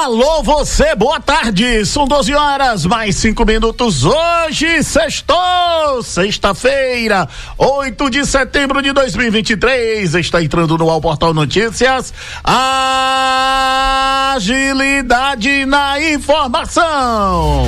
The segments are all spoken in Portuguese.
Alô, você, boa tarde, são 12 horas, mais 5 minutos, hoje, sextou, sexta-feira, 8 de setembro de 2023, está entrando no ar Portal Notícias, agilidade na informação.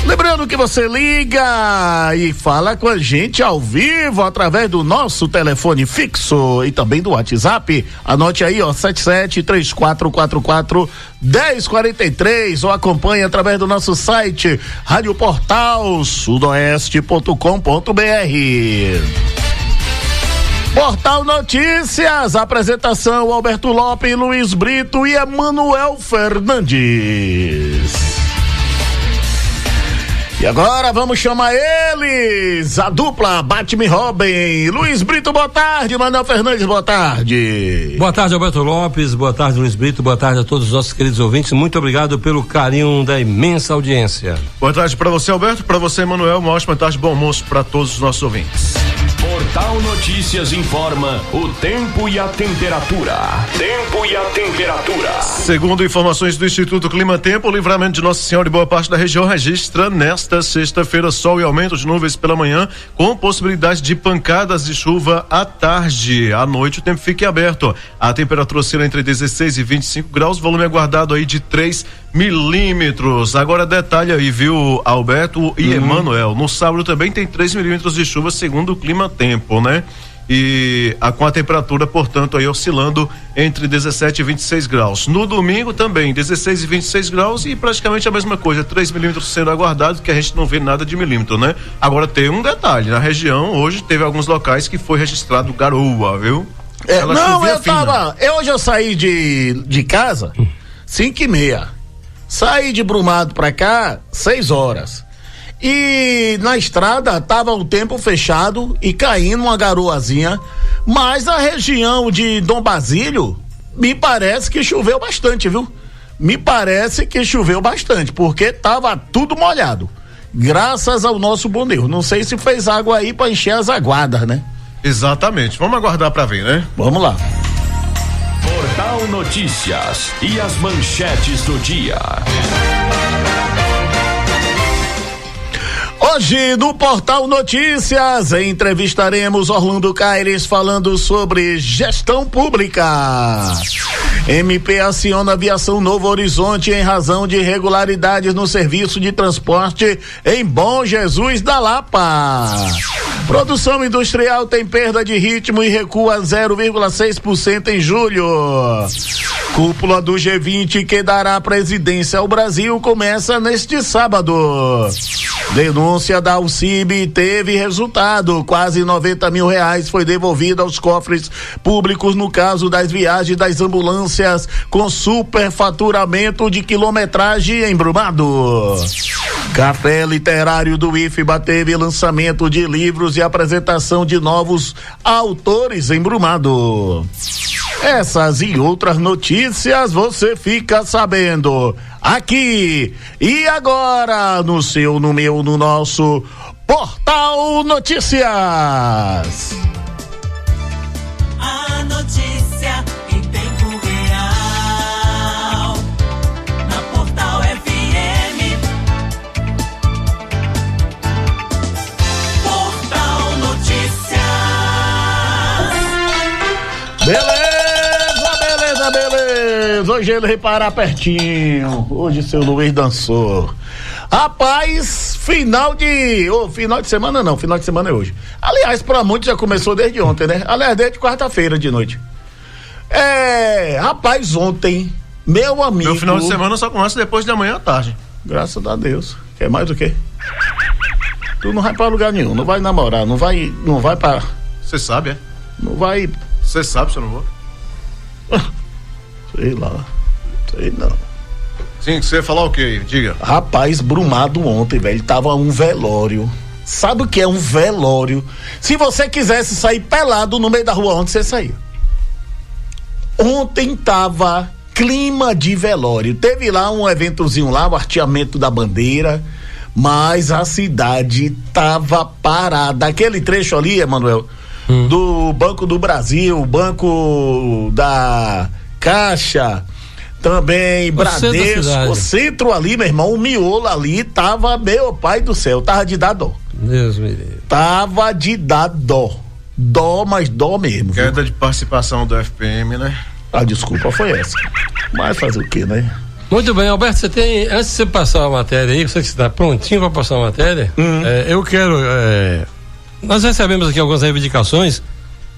Lembrando que você liga e fala com a gente ao vivo através do nosso telefone fixo e também do WhatsApp. Anote aí, 7734441043 ou acompanhe através do nosso site radioportalsudoeste.com.br. Portal Notícias, apresentação Alberto Lopes, Luiz Brito e Emanuel Fernandes. E agora vamos chamar eles, a dupla Batman e Robin. Luiz Brito, boa tarde. Manuel Fernandes, boa tarde. Boa tarde, Alberto Lopes, boa tarde, Luiz Brito, boa tarde a todos os nossos queridos ouvintes. Muito obrigado pelo carinho da imensa audiência. Boa tarde para você, Alberto, para você, Emanuel. Uma ótima tarde, bom almoço para todos os nossos ouvintes. Portal Notícias informa o tempo e a temperatura. Tempo e a temperatura. Segundo informações do Instituto Clima Tempo, o Livramento de Nossa Senhora e boa parte da região registra nesta sexta-feira sol e aumento de nuvens pela manhã, com possibilidade de pancadas de chuva à tarde. À noite o tempo fica aberto. A temperatura oscila entre 16 e 25 graus, volume aguardado aí de 3 milímetros. Agora detalhe aí, viu, Alberto e Emanuel, no sábado também tem 3 milímetros de chuva, segundo o Clima Tempo, né? E com a temperatura, portanto, aí oscilando entre 17 e 26 graus. No domingo também, 16 e 26 graus e praticamente a mesma coisa, 3 milímetros sendo aguardado, que a gente não vê nada de milímetro, né? Agora tem um detalhe, na região, hoje teve alguns locais que foi registrado garoa, viu? Hoje eu saí de casa 5:30. Saí de Brumado pra cá 6 horas. E na estrada tava o tempo fechado e caindo uma garoazinha, mas a região de Dom Basílio me parece que choveu bastante, viu? Me parece que choveu bastante, porque tava tudo molhado, graças ao nosso bom Deus. Não sei se fez água aí pra encher as aguadas, né? Exatamente, vamos aguardar pra ver, né? Vamos lá. Portal Notícias e as manchetes do dia. Hoje no Portal Notícias entrevistaremos Orlando Caires falando sobre gestão pública. MP aciona Aviação Novo Horizonte em razão de irregularidades no serviço de transporte em Bom Jesus da Lapa. Produção industrial tem perda de ritmo e recua 0,6% em julho. Cúpula do G20 que dará presidência ao Brasil começa neste sábado. Denúncia da Alcib teve resultado, quase R$90 mil foi devolvido aos cofres públicos no caso das viagens das ambulâncias com superfaturamento de quilometragem em Brumado. Café Literário do IFBA teve lançamento de livros e apresentação de novos autores em Brumado. Essas e outras notícias você fica sabendo aqui e agora no seu, no meu, no nosso Portal Notícias. A notícia em tempo real na Portal FM. Portal Notícias. Beleza. Hoje ele reparar pertinho. Hoje seu Luiz dançou. Rapaz, final de semana não, final de semana é hoje. Aliás, pra muitos já começou desde ontem, né? Aliás, desde quarta-feira de noite. Rapaz, ontem, meu amigo. Meu final de semana só começa depois de amanhã à tarde. Graças a Deus. Quer mais do que? Tu não vai pra lugar nenhum, não vai namorar, não vai pra. Você sabe, é? Não vai. Você sabe se eu não vou? Sei lá, sei não. Sim, você ia falar o quê? Diga. Rapaz, Brumado ontem, velho, tava um velório. Sabe o que é um velório? Se você quisesse sair pelado no meio da rua ontem, você saía. Ontem tava clima de velório. Teve lá um eventozinho lá, o hasteamento da bandeira, mas a cidade tava parada. Aquele trecho ali, Emanuel, do Banco do Brasil, Banco da Caixa, Também, Bradesco, o centro ali, meu irmão, o miolo ali tava, meu pai do céu, tava de dar dó. Deus me livre. Tava de dar dó. Dó, mas dó mesmo. Queda de participação do FPM, né? A desculpa foi essa. Mas fazer o quê, né? Muito bem, Alberto, você tem, antes de você passar a matéria aí, você que está prontinho para passar a matéria, eu quero, nós recebemos aqui algumas reivindicações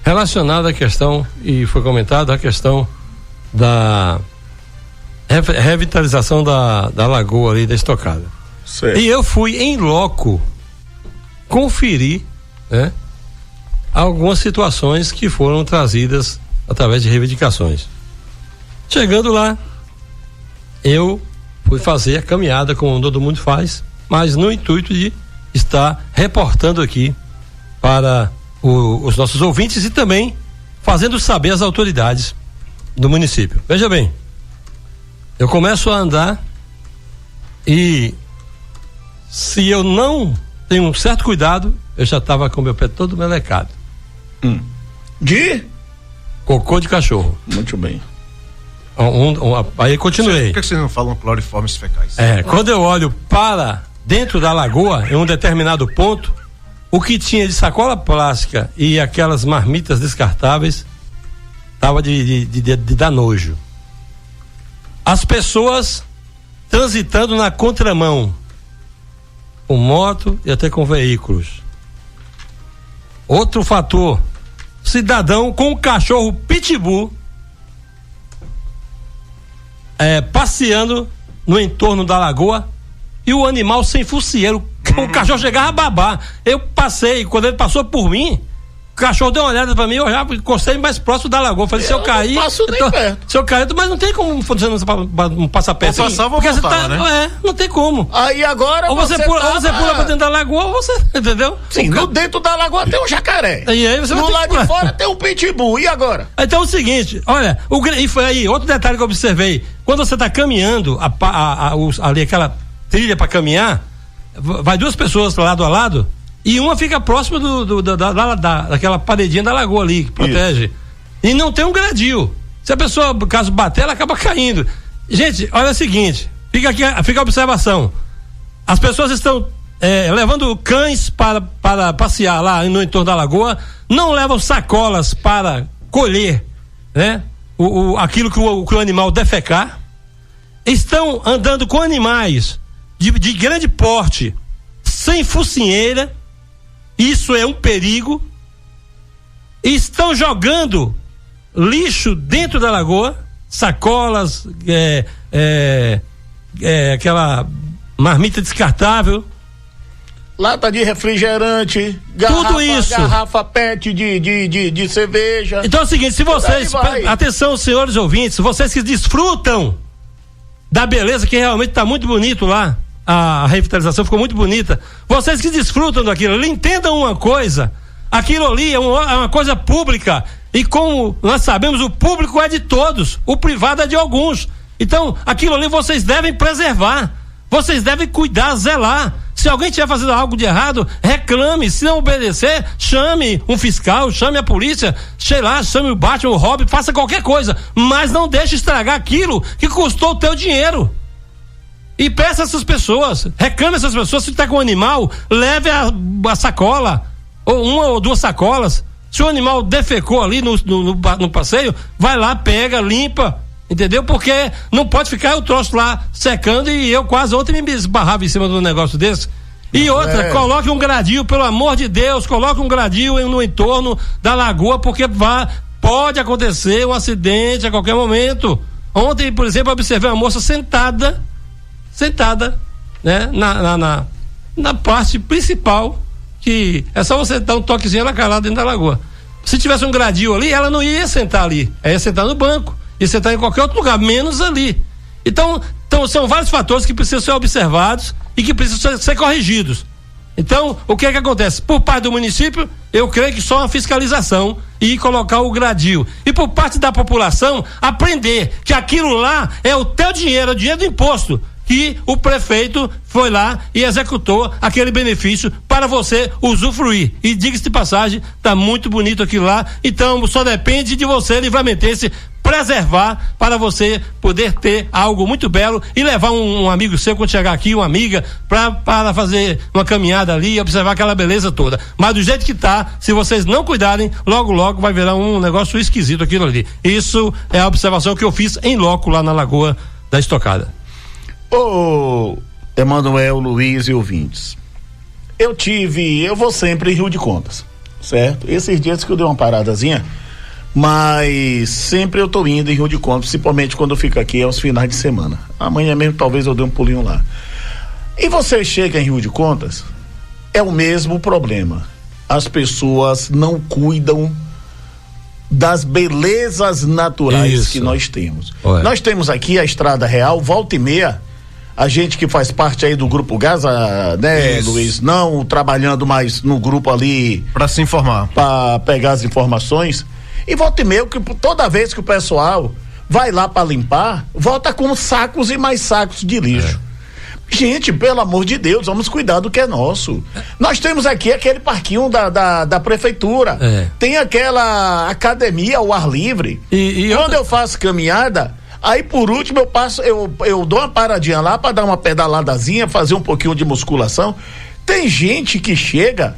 relacionadas à questão, e foi comentado a questão da revitalização da lagoa ali, da estocada. Certo. E eu fui em loco conferir, né, algumas situações que foram trazidas através de reivindicações. Chegando lá, eu fui fazer a caminhada como todo mundo faz, mas no intuito de estar reportando aqui para os nossos ouvintes e também fazendo saber às autoridades do município. Veja bem, eu começo a andar e se eu não tenho um certo cuidado, eu já estava com meu pé todo melecado. De? Cocô de cachorro. Muito bem. Aí continuei. Por que vocês não falam cloriformes fecais? Quando eu olho para dentro da lagoa, em um determinado ponto, o que tinha de sacola plástica e aquelas marmitas descartáveis tava de dar nojo. As pessoas transitando na contramão, com moto e até com veículos. Outro fator, cidadão com um cachorro pitbull passeando no entorno da lagoa e o animal sem focinheiro, o cachorro chegava a babar. Eu passei, quando ele passou por mim, o cachorro deu uma olhada pra mim, eu já encostei mais próximo da lagoa. Falei, se eu cair. Passo nem perto. Se eu cair, mas não tem como você não passar perto. Vou passar, vou voltar, né? Não tem como. Aí agora ou você pula pra dentro da lagoa, ou você, entendeu? Sim, no dentro da lagoa tem um jacaré. E aí você no lado de fora tem um pitbull. E agora? Então é o seguinte, olha, e foi aí, outro detalhe que eu observei. Quando você tá caminhando, ali aquela trilha pra caminhar, vai duas pessoas lado a lado, e uma fica próxima daquela paredinha da lagoa ali, que protege. E não tem um gradil. Se a pessoa, caso bater, ela acaba caindo. Gente, olha o seguinte, fica a observação. As pessoas estão levando cães para passear lá no entorno da lagoa, não levam sacolas para colher, né? Aquilo que o animal defecar. Estão andando com animais de grande porte, sem focinheira. Isso é um perigo. Estão jogando lixo dentro da lagoa, sacolas, aquela marmita descartável, lata de refrigerante, garrafa PET de cerveja. Então é o seguinte, se vocês, atenção senhores ouvintes, vocês que desfrutam da beleza, que realmente está muito bonito lá, a revitalização ficou muito bonita, vocês que desfrutam daquilo, entendam uma coisa, aquilo ali é uma coisa pública, e como nós sabemos, o público é de todos, o privado é de alguns. Então aquilo ali vocês devem preservar, vocês devem cuidar, zelar. Se alguém estiver fazendo algo de errado, reclame. Se não obedecer, chame um fiscal, chame a polícia, sei lá, chame o Batman, o Robin, faça qualquer coisa, mas não deixe estragar aquilo que custou o teu dinheiro. E peça a essas pessoas, reclame essas pessoas. Se está com um animal, leve a sacola, ou uma ou duas sacolas. Se o animal defecou ali no passeio, vai lá, pega, limpa, entendeu? Porque não pode ficar o troço lá secando, e eu quase ontem me esbarrava em cima de um negócio desse. E outra, coloque um gradil, pelo amor de Deus, coloque um gradil no entorno da lagoa, porque pode acontecer um acidente a qualquer momento. Ontem, por exemplo, eu observei uma moça sentada, né, na parte principal, que é só você dar um toquezinho, ela cai lá dentro da lagoa. Se tivesse um gradil ali, ela não ia sentar ali, ela ia sentar no banco, ia sentar em qualquer outro lugar, menos ali. Então são vários fatores que precisam ser observados e que precisam ser corrigidos. Então, o que é que acontece? Por parte do município, eu creio que só uma fiscalização e colocar o gradil. E por parte da população, aprender que aquilo lá é o teu dinheiro, é o dinheiro do imposto, que o prefeito foi lá e executou aquele benefício para para você usufruir. E diga-se de passagem, tá muito bonito aquilo lá, então só depende de você, livramentense, preservar para você poder ter algo muito belo e levar um amigo seu quando chegar aqui, uma amiga, para fazer uma caminhada ali e observar aquela beleza toda. Mas do jeito que tá, se vocês não cuidarem, logo vai virar um negócio esquisito aquilo ali. Isso é a observação que eu fiz em loco lá na Lagoa da Estocada. Ô, Emanuel, Luiz e ouvintes, eu vou sempre em Rio de Contas, certo? Esses dias que eu dei uma paradazinha, mas sempre eu tô indo em Rio de Contas, principalmente quando eu fico aqui aos finais de semana. Amanhã mesmo talvez eu dê um pulinho lá. E você chega em Rio de Contas, é o mesmo problema. As pessoas não cuidam das belezas naturais que nós temos. Ué. Nós temos aqui a Estrada Real, volta e meia, a gente que faz parte aí do Grupo Gaza, né, isso, Luiz, não trabalhando mais no grupo ali para se informar, para pegar as informações. E volta e meia, que toda vez que o pessoal vai lá para limpar, volta com sacos e mais sacos de lixo. Gente, pelo amor de Deus, vamos cuidar do que é nosso. Nós temos aqui aquele parquinho da prefeitura, tem aquela academia ao ar livre. Quando eu faço caminhada, aí por último eu dou uma paradinha lá para dar uma pedaladazinha, fazer um pouquinho de musculação. Tem gente que chega,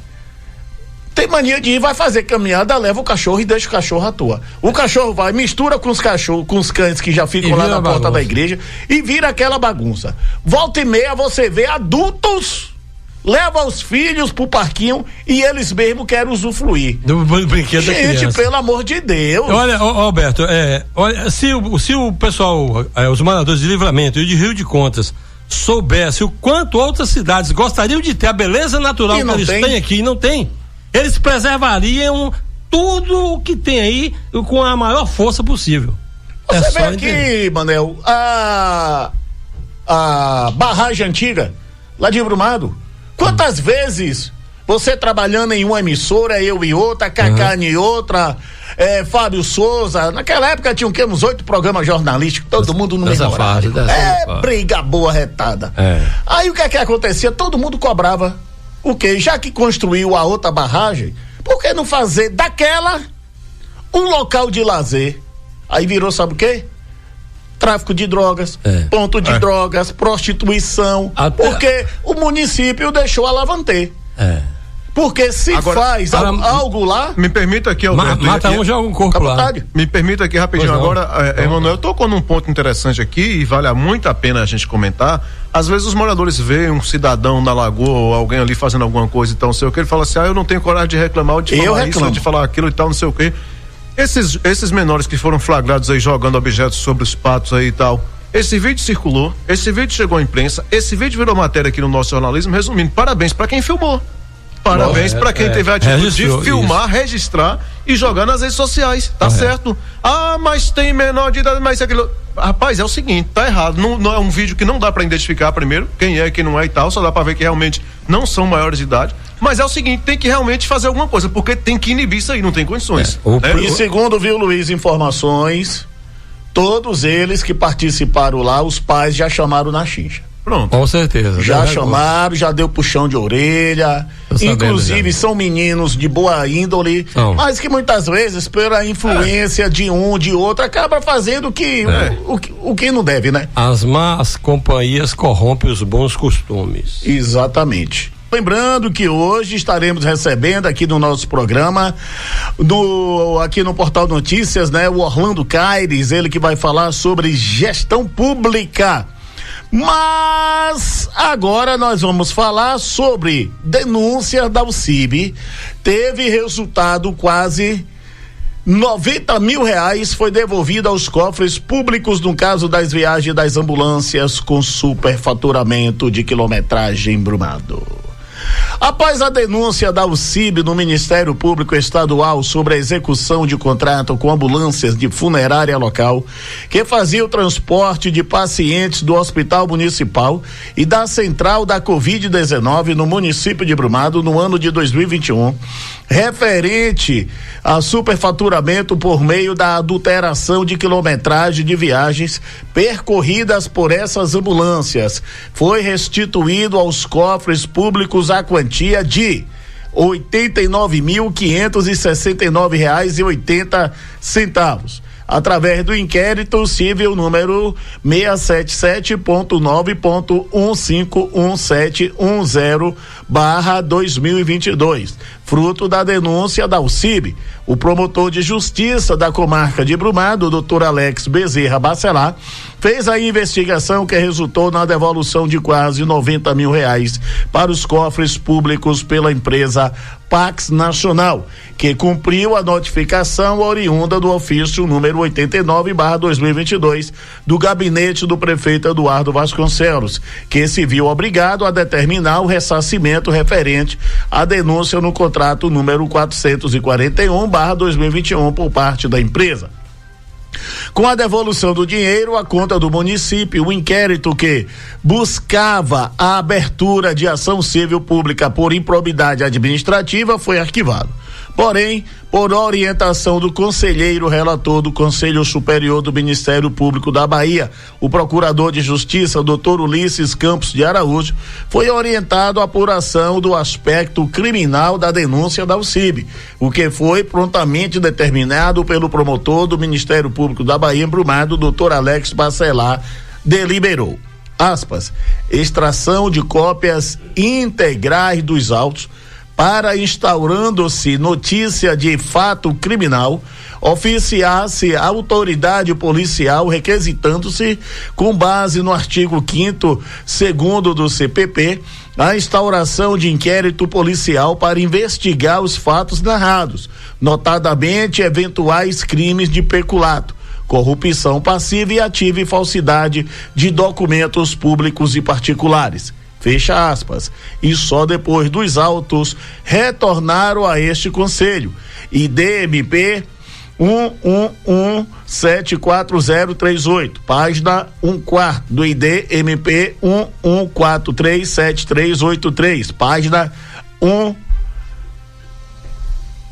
tem mania de ir, vai fazer caminhada, leva o cachorro e deixa o cachorro à toa. O cachorro vai, mistura com os cachorros, com os cães que já ficam lá na porta da igreja e vira aquela bagunça. Volta e meia você vê adultos, leva os filhos pro parquinho e eles mesmo querem usufruir. Do brinquedo da criança. Gente, pelo amor de Deus. Olha, Alberto, olha, se o pessoal, os moradores de Livramento e de Rio de Contas soubesse o quanto outras cidades gostariam de ter a beleza natural que eles têm aqui e não tem, eles preservariam tudo o que tem aí com a maior força possível. Você vê aqui, Manel, a barragem antiga, lá de Brumado. Quantas vezes você trabalhando em uma emissora, eu em outra, Cacá em outra, Fábio Souza, naquela época tinha uns 8 programas jornalísticos, todo mundo no mesmo horário. Briga boa retada. Aí o que é que acontecia? Todo mundo cobrava o quê? Já que construiu a outra barragem, por que não fazer daquela um local de lazer? Aí virou, sabe o quê? Tráfico de drogas, ponto de drogas, prostituição, porque o município deixou a Lavanter. Porque se agora, faz algo lá... Me permita aqui, Alberto. Mata um, joga um corpo lá. Me permita aqui rapidinho agora, Emanuel, tocou num ponto interessante aqui e vale muito a pena a gente comentar. Às vezes os moradores veem um cidadão na lagoa ou alguém ali fazendo alguma coisa e tal, não sei o que, ele fala assim, eu não tenho coragem de reclamar, ou de falar isso, ou de falar aquilo e tal, não sei o que. Esses menores que foram flagrados aí jogando objetos sobre os patos aí e tal, esse vídeo circulou, esse vídeo chegou à imprensa, esse vídeo virou matéria aqui no nosso jornalismo, resumindo, parabéns para quem filmou. Parabéns para quem teve a atitude de filmar, registrar e jogar nas redes sociais, tá certo? Mas tem menor de idade, mas aquilo... Rapaz, é o seguinte, tá errado, não é um vídeo que não dá para identificar primeiro quem é, quem não é e tal, só dá para ver que realmente não são maiores de idade, mas é o seguinte, tem que realmente fazer alguma coisa, porque tem que inibir isso aí, não tem condições. E segundo, viu, Luiz, informações, todos eles que participaram lá, os pais já chamaram na xincha. Pronto. Com certeza. Já chamaram, já deu puxão de orelha. Inclusive são meninos de boa índole, mas que muitas vezes, pela influência de um, de outro, acaba fazendo o que não deve, né? As más companhias corrompem os bons costumes. Exatamente. Lembrando que hoje estaremos recebendo aqui no nosso programa, aqui no Portal Notícias, né? O Orlando Caires, ele que vai falar sobre gestão pública. Mas agora nós vamos falar sobre denúncia da UCIB. Teve resultado, quase 90 mil reais foi devolvido aos cofres públicos no caso das viagens das ambulâncias com superfaturamento de quilometragem Brumado. Após a denúncia da UCIB no Ministério Público Estadual sobre a execução de contrato com ambulâncias de funerária local, que fazia o transporte de pacientes do Hospital Municipal e da Central da Covid-19 no município de Brumado no ano de 2021, referente a superfaturamento por meio da adulteração de quilometragem de viagens percorridas por essas ambulâncias, foi restituído aos cofres públicos a quantia quantia de R$ 89.569,80, através do inquérito civil número 677.9.151710/2022, fruto da denúncia da UCIB. O promotor de justiça da comarca de Brumado, Dr. Alex Bezerra Bacelar, fez a investigação que resultou na devolução de quase R$90 mil para os cofres públicos pela empresa Pax Nacional, que cumpriu a notificação oriunda do ofício número 89/2022 do gabinete do prefeito Eduardo Vasconcelos, que se viu obrigado a determinar o ressarcimento referente à denúncia no contrato número 441/2021 por parte da empresa. Com a devolução do dinheiro à conta do município, o inquérito que buscava a abertura de ação civil pública por improbidade administrativa foi arquivado. Porém, por orientação do conselheiro relator do Conselho Superior do Ministério Público da Bahia, o procurador de Justiça, Dr. Ulisses Campos de Araújo, foi orientado a apuração do aspecto criminal da denúncia da UCIB, o que foi prontamente determinado pelo promotor do Ministério Público da Bahia em Brumado, Dr. Alex Bacelar, deliberou, aspas, extração de cópias integrais dos autos para, instaurando-se notícia de fato criminal, oficiar-se a autoridade policial requisitando-se, com base no artigo 5º, segundo do CPP, a instauração de inquérito policial para investigar os fatos narrados, notadamente eventuais crimes de peculato, corrupção passiva e ativa e falsidade de documentos públicos e particulares. Fecha aspas. E só depois dos autos retornaram a este conselho. IDMP 111-74038, página 1/4 do IDMP 11437383, página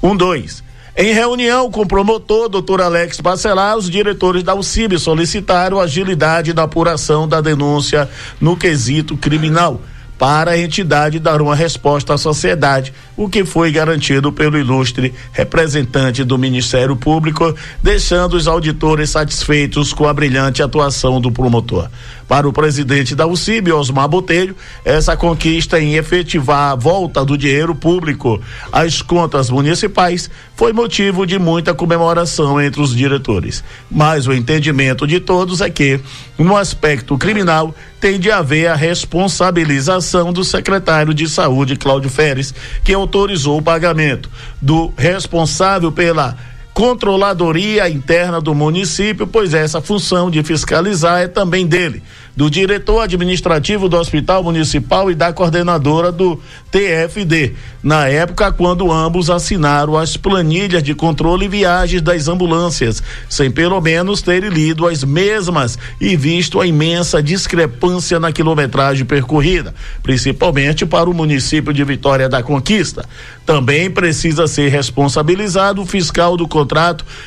112. Em reunião com o promotor, Dr. Alex Bacelar, os diretores da UCIB solicitaram agilidade na apuração da denúncia no quesito criminal, para a entidade dar uma resposta à sociedade, o que foi garantido pelo ilustre representante do Ministério Público, deixando os auditores satisfeitos com a brilhante atuação do promotor. Para o presidente da UCIB, Osmar Botelho, essa conquista em efetivar a volta do dinheiro público às contas municipais foi motivo de muita comemoração entre os diretores. Mas o entendimento de todos é que, no aspecto criminal, tem de haver a responsabilização do secretário de Saúde, Cláudio Feres, que autorizou o pagamento do responsável pela controladoria interna do município, pois essa função de fiscalizar é também dele, do diretor administrativo do Hospital Municipal e da coordenadora do TFD, na época quando ambos assinaram as planilhas de controle e viagens das ambulâncias, sem pelo menos terem lido as mesmas e visto a imensa discrepância na quilometragem percorrida, principalmente para o município de Vitória da Conquista. Também precisa ser responsabilizado o fiscal do contrato,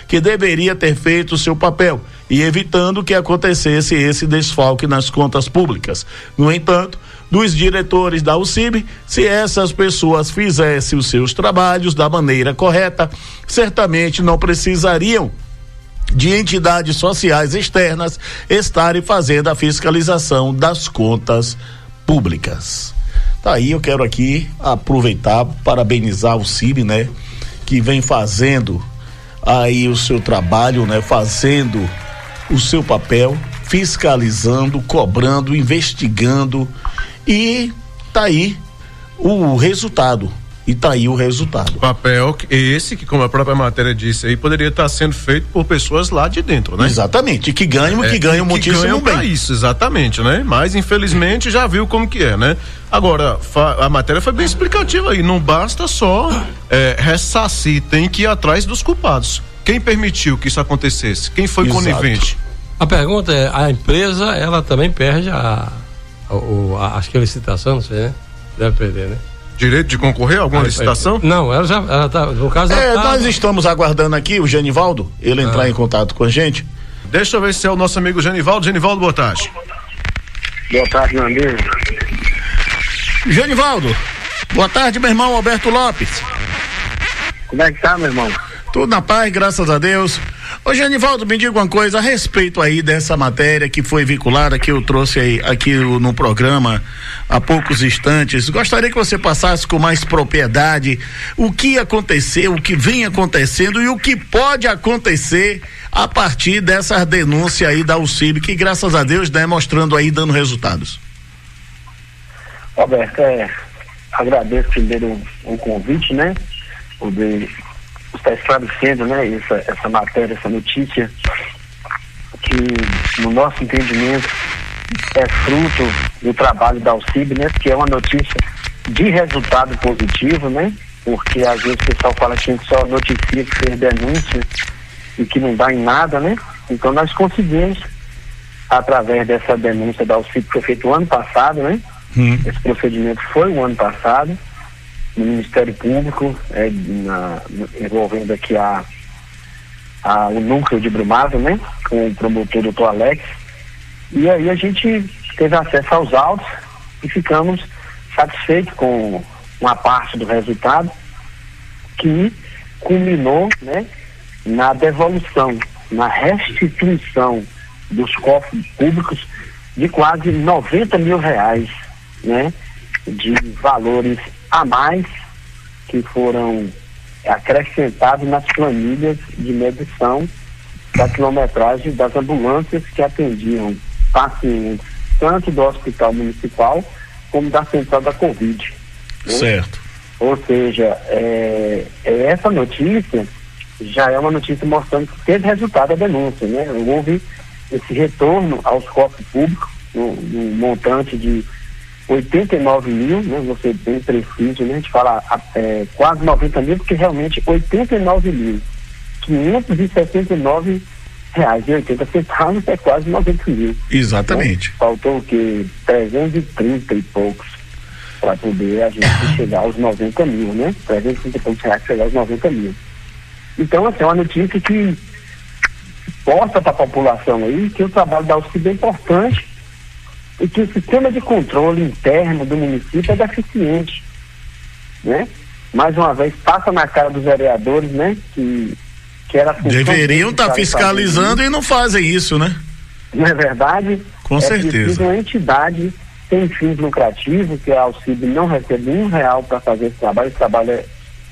que deveria ter feito o seu papel e evitando que acontecesse esse desfalque nas contas públicas. No entanto, dos diretores da UCIB, se essas pessoas fizessem os seus trabalhos da maneira correta, certamente não precisariam de entidades sociais externas estarem fazendo a fiscalização das contas públicas. Tá aí, eu quero aqui aproveitar, parabenizar o UCIB, né, que vem fazendo aí o seu trabalho, né, fazendo o seu papel, fiscalizando, cobrando, investigando, e tá aí o resultado. Papel esse que, como a própria matéria disse aí, poderia estar sendo feito por pessoas lá de dentro, né? Exatamente, que ganham muitíssimo bem. Isso, exatamente, né? Mas infelizmente já viu como que é, né? Agora, a matéria foi bem explicativa aí, não basta só ressarcir, tem que ir atrás dos culpados. Quem permitiu que isso acontecesse? Quem foi conivente? A pergunta é, a empresa, ela também perde acho que a licitação, não sei, né? Deve perder, né? Direito de concorrer a alguma licitação? Não, ela tá, no caso... nós estamos aguardando aqui o Genivaldo, ele entrar em contato com a gente. Deixa eu ver se é o nosso amigo Genivaldo. Genivaldo, boa tarde. Boa tarde, meu amigo. Genivaldo, Boa tarde, meu irmão Alberto Lopes. Como é que tá, meu irmão? Tudo na paz, graças a Deus. Ô, Genivaldo, me diga uma coisa a respeito aí dessa matéria que foi vinculada, que eu trouxe aí, aqui no programa há poucos instantes. Gostaria que você passasse com mais propriedade o que aconteceu, o que vem acontecendo e o que pode acontecer a partir dessa denúncia aí da UCIB, que graças a Deus, né, mostrando aí, dando resultados. Roberto, agradeço primeiro o convite, né? Poder estar esclarecendo, né, essa matéria, essa notícia, que no nosso entendimento é fruto do trabalho da UCIB, né, que é uma notícia de resultado positivo, né, porque às vezes o pessoal fala que a gente só noticia que fez denúncia e que não dá em nada, né? Então nós conseguimos, através dessa denúncia da UCIB que foi feita o ano passado, né? Esse procedimento foi o ano passado, no Ministério Público, envolvendo aqui o núcleo de Brumado, né, com o promotor Dr. Alex, e aí a gente teve acesso aos autos e ficamos satisfeitos com uma parte do resultado que culminou, né, na devolução, na restituição dos cofres públicos de quase 90 mil reais, né, de valores a mais que foram acrescentados nas planilhas de medição da quilometragem das ambulâncias que atendiam pacientes tanto do hospital municipal como da central da Covid, né? Certo. Ou seja, essa notícia já é uma notícia mostrando que teve resultado a denúncia, né? Houve esse retorno aos cofres públicos no montante de 89 mil, né? Você bem preciso, né? A gente fala quase 90 mil, porque realmente 89.569 reais e 80 centavos é quase 90 mil. Exatamente. Né? Faltou o quê? 330 e poucos para poder a gente chegar aos 90 mil, né? 330 e poucos reais para chegar aos 90 mil. Então, assim, é uma notícia que mostra para a população aí que o trabalho da UCIB é importante e que o sistema de controle interno do município é deficiente, né? Mais uma vez, passa na cara dos vereadores, né? Que era deveriam estar fiscalizando e não fazem isso, né? Não é verdade? Com certeza. Uma entidade sem fins lucrativos, que a UCIB não recebe R$1 para fazer esse trabalho é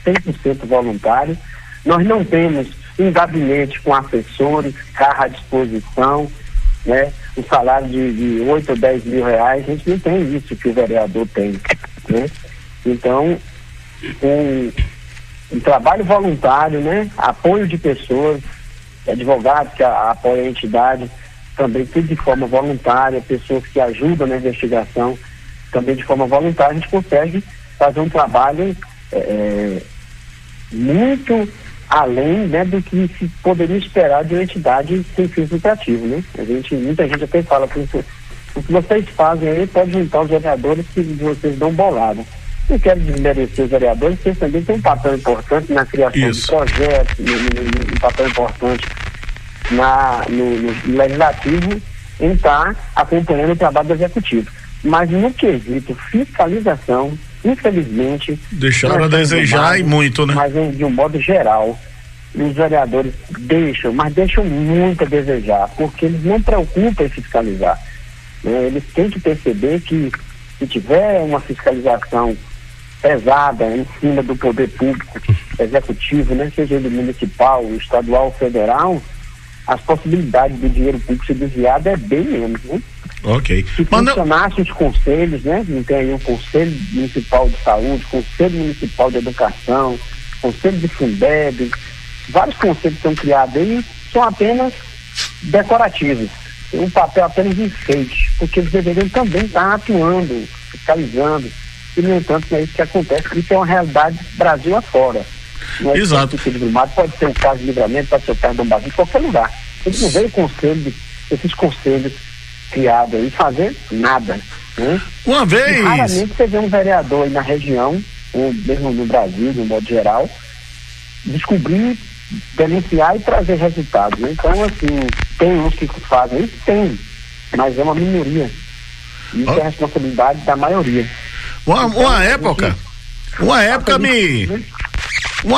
100% voluntário. Nós não temos um gabinete com assessores, carro à disposição, né? O salário de 8 ou 10 mil reais, a gente não tem isso que o vereador tem, né? Então, um trabalho voluntário, né? Apoio de pessoas, advogados que apoiam a entidade, também tudo de forma voluntária, pessoas que ajudam na investigação, também de forma voluntária, a gente consegue fazer um trabalho muito além, né, do que se poderia esperar de uma entidade sem fins lucrativos, né? Muita gente até fala que o que vocês fazem aí pode juntar os vereadores que vocês dão bolada. Não quero desmerecer os vereadores, porque eles também têm um papel importante na criação de projetos, um papel importante no legislativo, em estar acompanhando o trabalho do executivo. Mas no quesito fiscalização, infelizmente, deixaram a desejar e muito, né? Mas de um modo geral, os vereadores deixam muito a desejar, porque eles não preocupam em fiscalizar, né? Eles têm que perceber que se tiver uma fiscalização pesada em cima do poder público executivo, né, seja ele municipal, estadual, federal, as possibilidades do dinheiro público ser desviado é bem menos, né? Ok. Se funcionassem os conselhos, né? Não tem aí um Conselho Municipal de Saúde, Conselho Municipal de Educação, Conselho de Fundeb, vários conselhos que são criados aí são apenas decorativos, tem um papel apenas de enfeite, porque eles deveriam também estar atuando, fiscalizando, e no entanto não é isso que acontece, isso é uma realidade Brasil afora. Não é exato. Pode ser o caso de Livramento, pode ser o caso de Dombazinho, em qualquer lugar. Eles não veem esses conselhos criados aí fazer nada, né? Uma vez. E raramente você vê um vereador aí na região, ou mesmo no Brasil, de um modo geral, descobrir, denunciar e trazer resultados, né? Então, assim, tem uns que fazem isso? Tem, mas é uma minoria. Isso é a responsabilidade da maioria. Uma época, Uma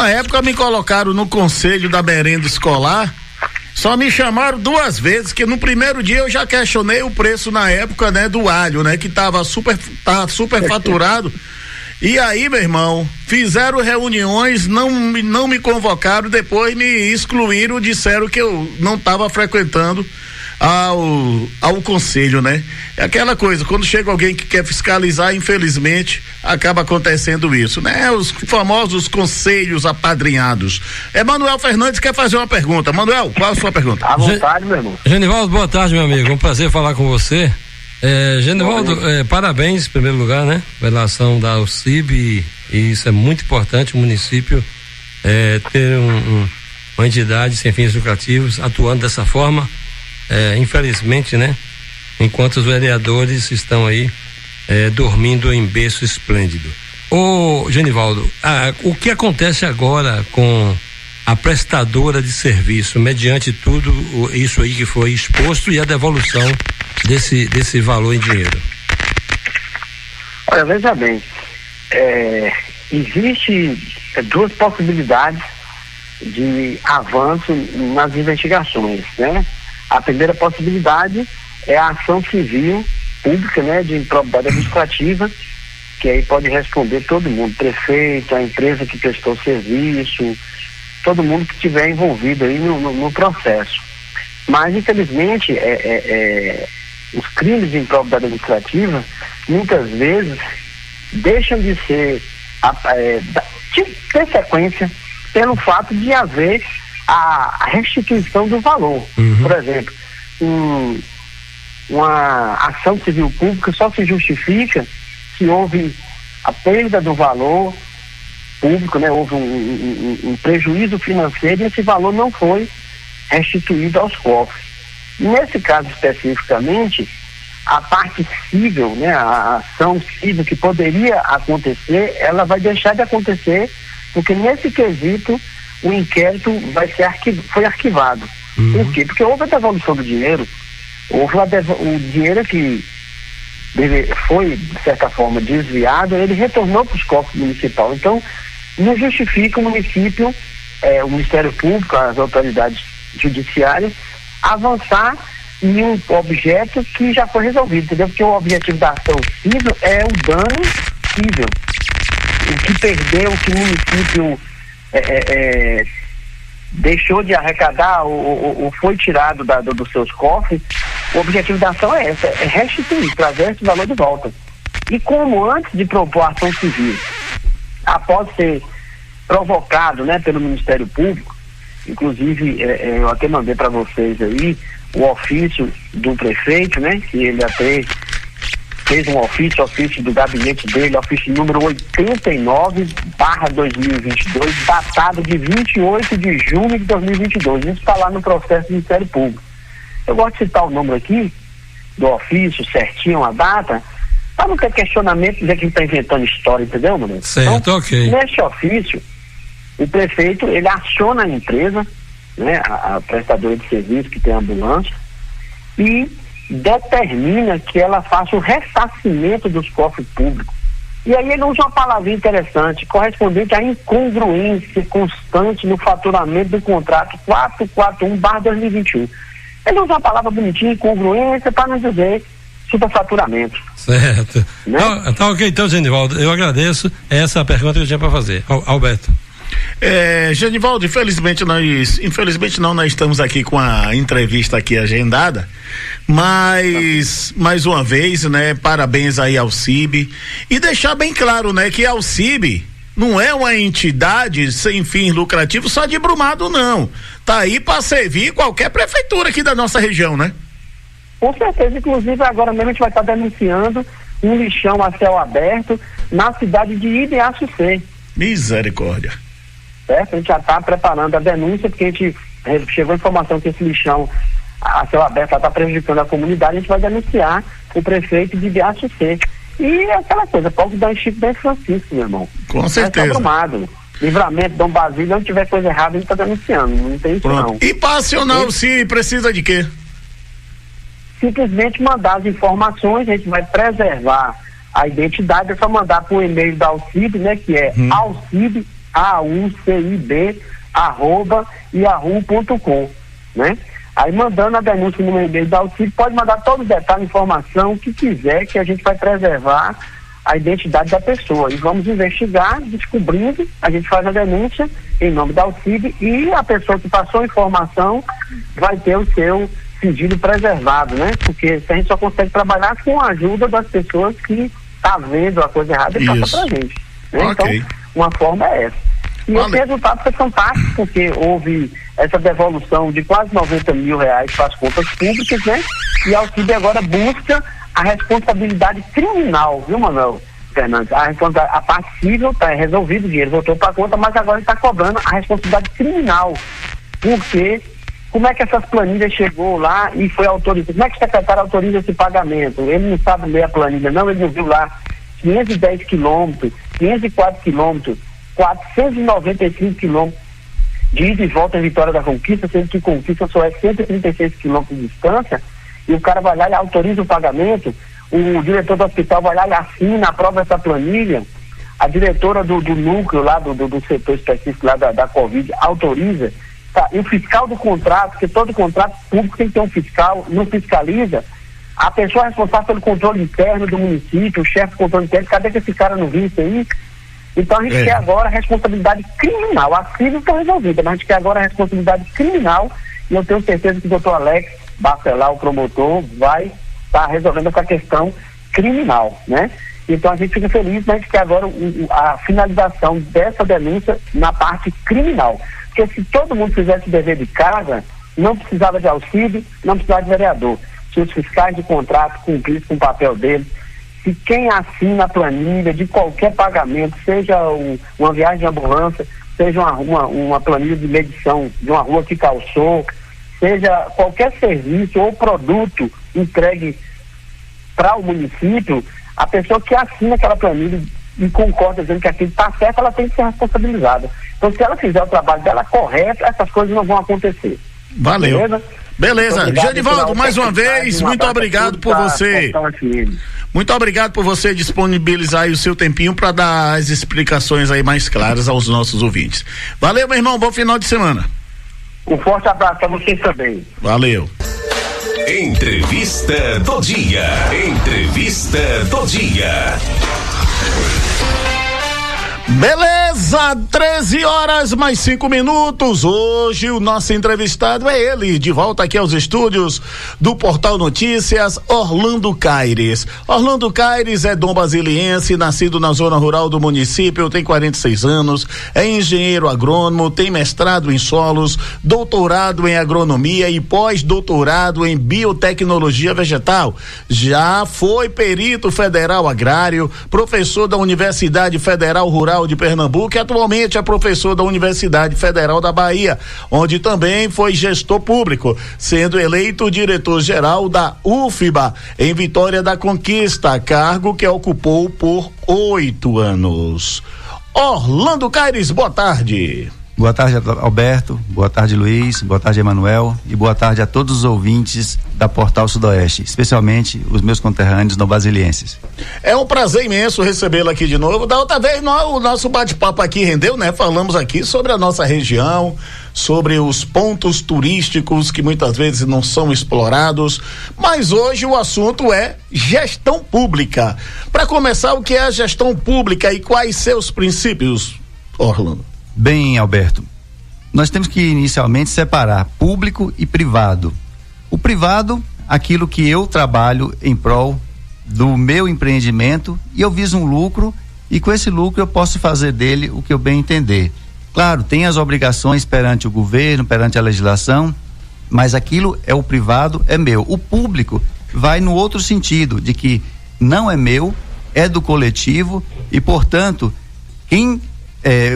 época me colocaram no conselho da merenda escolar, só me chamaram 2 vezes, que no primeiro dia eu já questionei o preço na época, né, do alho, né, que tava super faturado. E aí, meu irmão, fizeram reuniões, não me convocaram, depois me excluíram, disseram que eu não estava frequentando ao conselho, né? É aquela coisa, quando chega alguém que quer fiscalizar, infelizmente, acaba acontecendo isso, né? Os famosos conselhos apadrinhados. Manuel Fernandes quer fazer uma pergunta. Manuel, qual a sua pergunta? À vontade, meu irmão. Genivaldo, boa tarde, meu amigo, um prazer falar com você. Genivaldo, parabéns em primeiro lugar, né? Pela ação da Alcib, e isso é muito importante, o município ter uma entidade sem fins lucrativos atuando dessa forma. Infelizmente, né? Enquanto os vereadores estão aí dormindo em berço esplêndido. Ô, Genivaldo, o que acontece agora com a prestadora de serviço, mediante tudo isso aí que foi exposto e a devolução desse valor em dinheiro? Olha, veja bem, existe 2 possibilidades de avanço nas investigações, né? A primeira possibilidade é a ação civil pública, né, de improbidade administrativa, que aí pode responder todo mundo, prefeito, a empresa que prestou serviço, todo mundo que estiver envolvido aí no processo. Mas, infelizmente, os crimes de improbidade administrativa, muitas vezes, deixam de ser de ter sequência pelo fato de haver a restituição do valor. Por exemplo, uma ação civil pública só se justifica se houve a perda do valor público, né? Houve um prejuízo financeiro e esse valor não foi restituído aos cofres. Nesse caso especificamente, a parte civil, né? A ação civil que poderia acontecer, ela vai deixar de acontecer, porque nesse quesito o inquérito foi arquivado. Por quê? Porque houve a devolução do dinheiro, o dinheiro que foi, de certa forma, desviado, ele retornou para os cofres municipais. Então, não justifica o município, o Ministério Público, as autoridades judiciárias, avançar em um objeto que já foi resolvido, entendeu? Porque o objetivo da ação civil é o dano civil. O que perdeu, o que o município deixou de arrecadar ou foi tirado dos seus cofres, o objetivo da ação é essa, é restituir, trazer esse valor de volta. E como antes de propor a ação civil, após ser provocado, né, pelo Ministério Público, inclusive eu até mandei para vocês aí o ofício do prefeito, né, que ele até fez um ofício do gabinete dele, ofício número 89/2022, datado de 28 de junho de 2022. Isso está lá no processo do Ministério Público. Eu gosto de citar o número aqui do ofício, certinho, a data, para não ter questionamento, dizer que ele está inventando história, entendeu, mano? Certo, então, ok. Neste ofício, o prefeito, ele aciona a empresa, né, a prestadora de serviço que tem ambulância, e determina que ela faça o ressarcimento dos cofres públicos. E aí ele usa uma palavrinha interessante, correspondente à incongruência constante no faturamento do contrato 441/2021. Ele usa uma palavra bonitinha, incongruência, para não dizer superfaturamento. Certo. Né? Tá ok, então, Genivaldo, eu agradeço. Essa é a pergunta que eu tinha para fazer. Alberto. Genivaldo, infelizmente nós estamos aqui com a entrevista aqui agendada, mas mais uma vez, né, parabéns aí ao CIB, e deixar bem claro, né, que a Alcib não é uma entidade sem fins lucrativos só de Brumado, não, tá aí para servir qualquer prefeitura aqui da nossa região, né? Com certeza, inclusive agora mesmo a gente vai estar denunciando um lixão a céu aberto na cidade de Ibiaçucê. Misericórdia. Certo? A gente já está preparando a denúncia, porque a gente chegou a informação que esse lixão a céu aberto está prejudicando a comunidade, a gente vai denunciar o prefeito de Ibiaçucê. E é aquela coisa, pode dar em Chico Bento Francisco, meu irmão. Com certeza. Brumado. Livramento, Dom Basílio, onde tiver coisa errada, a gente está denunciando, não tem isso. Pronto. Não. E para acionar o CIB precisa de quê? Simplesmente mandar as informações, a gente vai preservar a identidade, é só mandar para o e-mail da Alcib, né, que é alcib, AUCIB, @yahoo.com, né? Aí mandando a denúncia no e-mail da Alcib, pode mandar todo o detalhe, informação, o que quiser, que a gente vai preservar a identidade da pessoa. E vamos investigar, descobrindo, a gente faz a denúncia em nome da Alcib e a pessoa que passou a informação vai ter o seu sigilo preservado, né? Porque a gente só consegue trabalhar com a ajuda das pessoas que tá vendo a coisa errada e passa pra gente, né? Okay. Então, uma forma é essa. E esse resultado foi fantástico, porque houve essa devolução de quase 90 mil reais para as contas públicas, né? E a Alcib agora busca a responsabilidade criminal, viu, Manuel Fernandes? A parte civil está resolvido, o dinheiro voltou para a conta, mas agora está cobrando a responsabilidade criminal. Porque como é que essas planilhas chegou lá e foi autorizado? Como é que o secretário autoriza esse pagamento? Ele não sabe ler a planilha, não, ele não viu lá 510 quilômetros, 504 quilômetros, 495 quilômetros de ida e volta em Vitória da Conquista, sendo que Conquista só é 136 quilômetros de distância, e o cara vai lá e autoriza o pagamento, o diretor do hospital vai lá e assina, aprova essa planilha, a diretora do núcleo lá, do setor específico lá da Covid, autoriza, tá? E o fiscal do contrato, porque todo contrato público tem que ter um fiscal, não fiscaliza, a pessoa responsável pelo controle interno do município, o chefe do controle interno, cadê que esse cara não viu isso aí? Então a gente quer agora a responsabilidade criminal. A civil está resolvida, mas a gente quer agora a responsabilidade criminal, e eu tenho certeza que o doutor Alex Bacelar, o promotor, vai estar resolvendo essa questão criminal, né? Então a gente fica feliz, mas a gente quer agora a finalização dessa denúncia na parte criminal. Porque se todo mundo fizesse o dever de casa, não precisava de auxílio, não precisava de vereador. Se os fiscais de contrato cumprissem com o papel deles, se quem assina a planilha de qualquer pagamento, seja uma viagem de ambulância, seja uma planilha de medição de uma rua que calçou, seja qualquer serviço ou produto entregue para o município, a pessoa que assina aquela planilha e concorda dizendo que aquilo está certo, ela tem que ser responsabilizada. Então, se ela fizer o trabalho dela correto, essas coisas não vão acontecer. Valeu. Beleza. Genivaldo, mais uma vez, muito obrigado por você. Muito obrigado por você disponibilizar aí o seu tempinho para dar as explicações aí mais claras aos nossos ouvintes. Valeu, meu irmão, bom final de semana. Um forte abraço para vocês também. Valeu. Entrevista do dia. Entrevista do dia. Beleza, 13h mais 5. Hoje o nosso entrevistado é ele, de volta aqui aos estúdios do Portal Notícias, Orlando Caires. Orlando Caires é dom basiliense, nascido na zona rural do município, tem 46 anos, é engenheiro agrônomo, tem mestrado em solos, doutorado em agronomia e pós-doutorado em biotecnologia vegetal. Já foi perito federal agrário, professor da Universidade Federal Rural de Pernambuco e atualmente é professor da Universidade Federal da Bahia, onde também foi gestor público, sendo eleito diretor-geral da UFBA em Vitória da Conquista, cargo que ocupou por 8 anos. Orlando Caires, boa tarde. Boa tarde, Alberto, boa tarde, Luiz, boa tarde, Emanuel, e boa tarde a todos os ouvintes da Portal Sudoeste, especialmente os meus conterrâneos no-basilienses. É um prazer imenso recebê-lo aqui de novo. Da outra vez, o nosso bate-papo aqui rendeu, né? Falamos aqui sobre a nossa região, sobre os pontos turísticos que muitas vezes não são explorados, mas hoje o assunto é gestão pública. Para começar, o que é a gestão pública e quais seus princípios, Orlando? Bem, Alberto, nós temos que inicialmente separar público e privado. O privado, aquilo que eu trabalho em prol do meu empreendimento e eu viso um lucro e com esse lucro eu posso fazer dele o que eu bem entender. Claro, tem as obrigações perante o governo, perante a legislação, mas aquilo é o privado, é meu. O público vai no outro sentido, de que não é meu, é do coletivo e, portanto,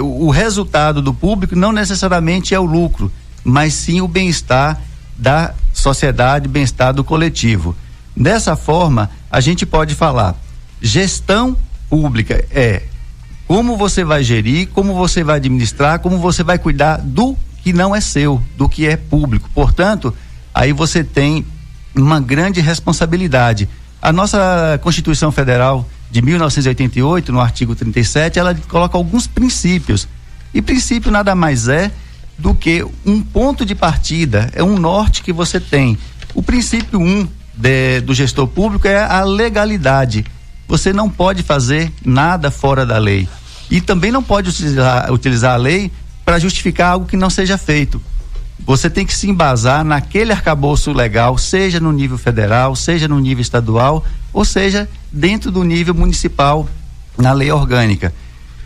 o resultado do público não necessariamente é o lucro, mas sim o bem-estar da sociedade, bem-estar do coletivo. Dessa forma, a gente pode falar, gestão pública é como você vai gerir, como você vai administrar, como você vai cuidar do que não é seu, do que é público. Portanto, aí você tem uma grande responsabilidade. A nossa Constituição Federal de 1988, no artigo 37, ela coloca alguns princípios. E princípio nada mais é do que um ponto de partida, é um norte que você tem. O princípio 1 do gestor público é a legalidade. Você não pode fazer nada fora da lei. E também não pode utilizar a lei para justificar algo que não seja feito. Você tem que se embasar naquele arcabouço legal, seja no nível federal, seja no nível estadual, ou seja, dentro do nível municipal, na lei orgânica.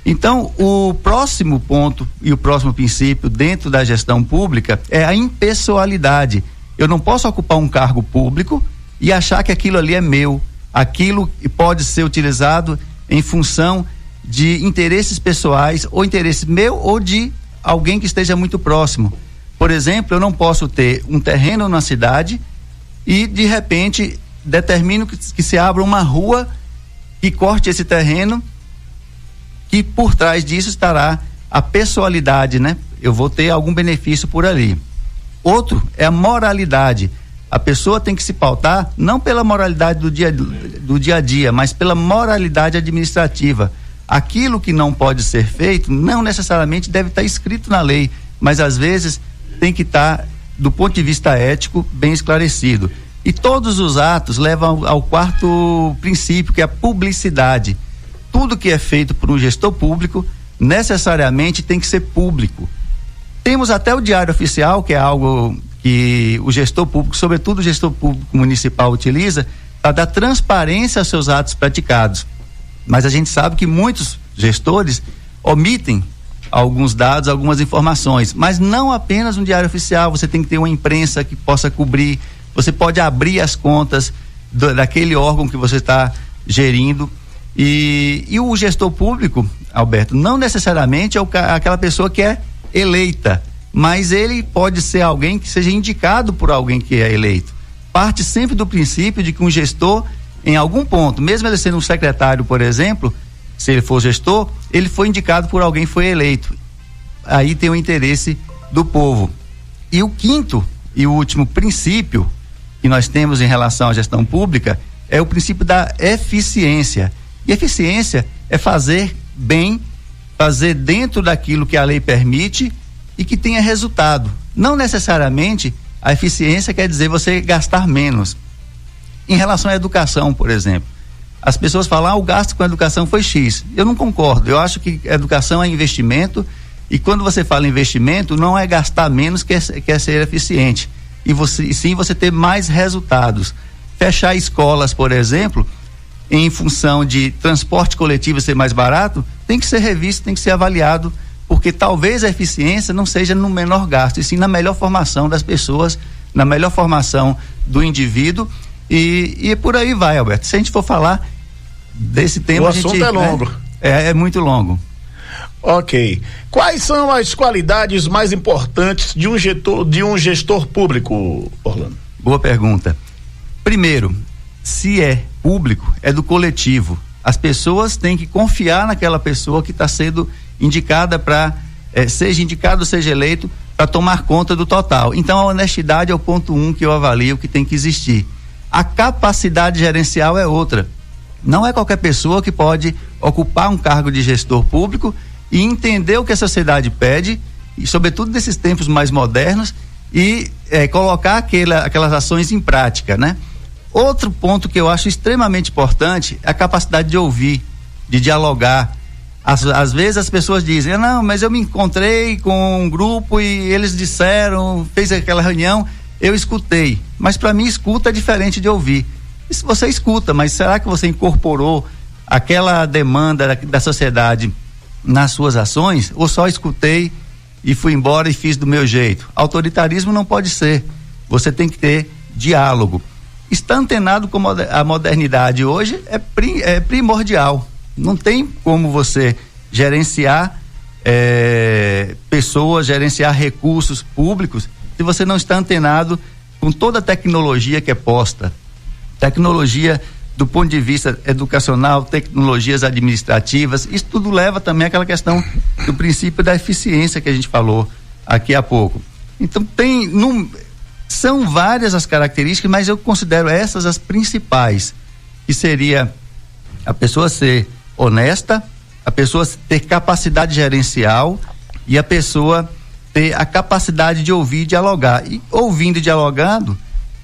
Então, o próximo ponto e o próximo princípio dentro da gestão pública é a impessoalidade. Eu não posso ocupar um cargo público e achar que aquilo ali é meu. Aquilo pode ser utilizado em função de interesses pessoais, ou interesse meu ou de alguém que esteja muito próximo. Por exemplo, eu não posso ter um terreno na cidade e, de repente, determino que se abra uma rua que corte esse terreno, que por trás disso estará a pessoalidade, né? Eu vou ter algum benefício por ali. Outro é a moralidade. A pessoa tem que se pautar não pela moralidade do dia a dia, mas pela moralidade administrativa. Aquilo que não pode ser feito não necessariamente deve estar escrito na lei, mas às vezes tem que estar, do ponto de vista ético, bem esclarecido. E todos os atos levam ao quarto princípio, que é a publicidade. Tudo que é feito por um gestor público necessariamente tem que ser público. Temos até o Diário Oficial, que é algo que o gestor público, sobretudo o gestor público municipal, utiliza para dar transparência aos seus atos praticados. Mas a gente sabe que muitos gestores omitem alguns dados, algumas informações, mas não apenas um Diário Oficial. Você tem que ter uma imprensa que possa cobrir, você pode abrir as contas daquele órgão que você está gerindo. E o gestor público, Alberto, não necessariamente é aquela pessoa que é eleita, mas ele pode ser alguém que seja indicado por alguém que é eleito. Parte sempre do princípio de que um gestor, em algum ponto, mesmo ele sendo um secretário, por exemplo, se ele for gestor, ele foi indicado por alguém, foi eleito. Aí tem o interesse do povo. E o quinto e o último princípio que nós temos em relação à gestão pública é o princípio da eficiência. E eficiência é fazer bem, fazer dentro daquilo que a lei permite e que tenha resultado. Não necessariamente a eficiência quer dizer você gastar menos. Em relação à educação, por exemplo, as pessoas falam, o gasto com a educação foi X. Eu não concordo. Eu acho que educação é investimento, e quando você fala em investimento, não é gastar menos que é ser eficiente. E sim você ter mais resultados. Fechar escolas, por exemplo, em função de transporte coletivo ser mais barato, tem que ser revisto, tem que ser avaliado, porque talvez a eficiência não seja no menor gasto, e sim na melhor formação das pessoas, na melhor formação do indivíduo, e por aí vai, Alberto. Se a gente for falar desse tema, o assunto é longo. É muito longo. Ok. Quais são as qualidades mais importantes de um gestor público, Orlando? Boa pergunta. Primeiro, se é público, é do coletivo. As pessoas têm que confiar naquela pessoa que está sendo indicada para, seja indicado, seja eleito, para tomar conta do total. Então, a honestidade é o ponto 1 que eu avalio que tem que existir. A capacidade gerencial é outra. Não é qualquer pessoa que pode ocupar um cargo de gestor público e entender o que a sociedade pede, e sobretudo nesses tempos mais modernos, e colocar aquelas ações em prática, né? Outro ponto que eu acho extremamente importante é a capacidade de ouvir, de dialogar. Às vezes as pessoas dizem, não, mas eu me encontrei com um grupo e eles disseram, fez aquela reunião, eu escutei. Mas para mim, escuta é diferente de ouvir. E se você escuta, mas será que você incorporou aquela demanda da sociedade nas suas ações? Ou só escutei e fui embora e fiz do meu jeito? Autoritarismo não pode ser. Você tem que ter diálogo. Estar antenado com a modernidade hoje é primordial. Não tem como você gerenciar pessoas, gerenciar recursos públicos se você não está antenado com toda a tecnologia que é posta. Tecnologia do ponto de vista educacional, tecnologias administrativas, isso tudo leva também àquela questão do princípio da eficiência que a gente falou aqui há pouco. Então são várias as características, mas eu considero essas as principais, que seria A pessoa ser honesta, a pessoa ter capacidade gerencial e a pessoa ter a capacidade de ouvir e dialogar. E ouvindo e dialogando,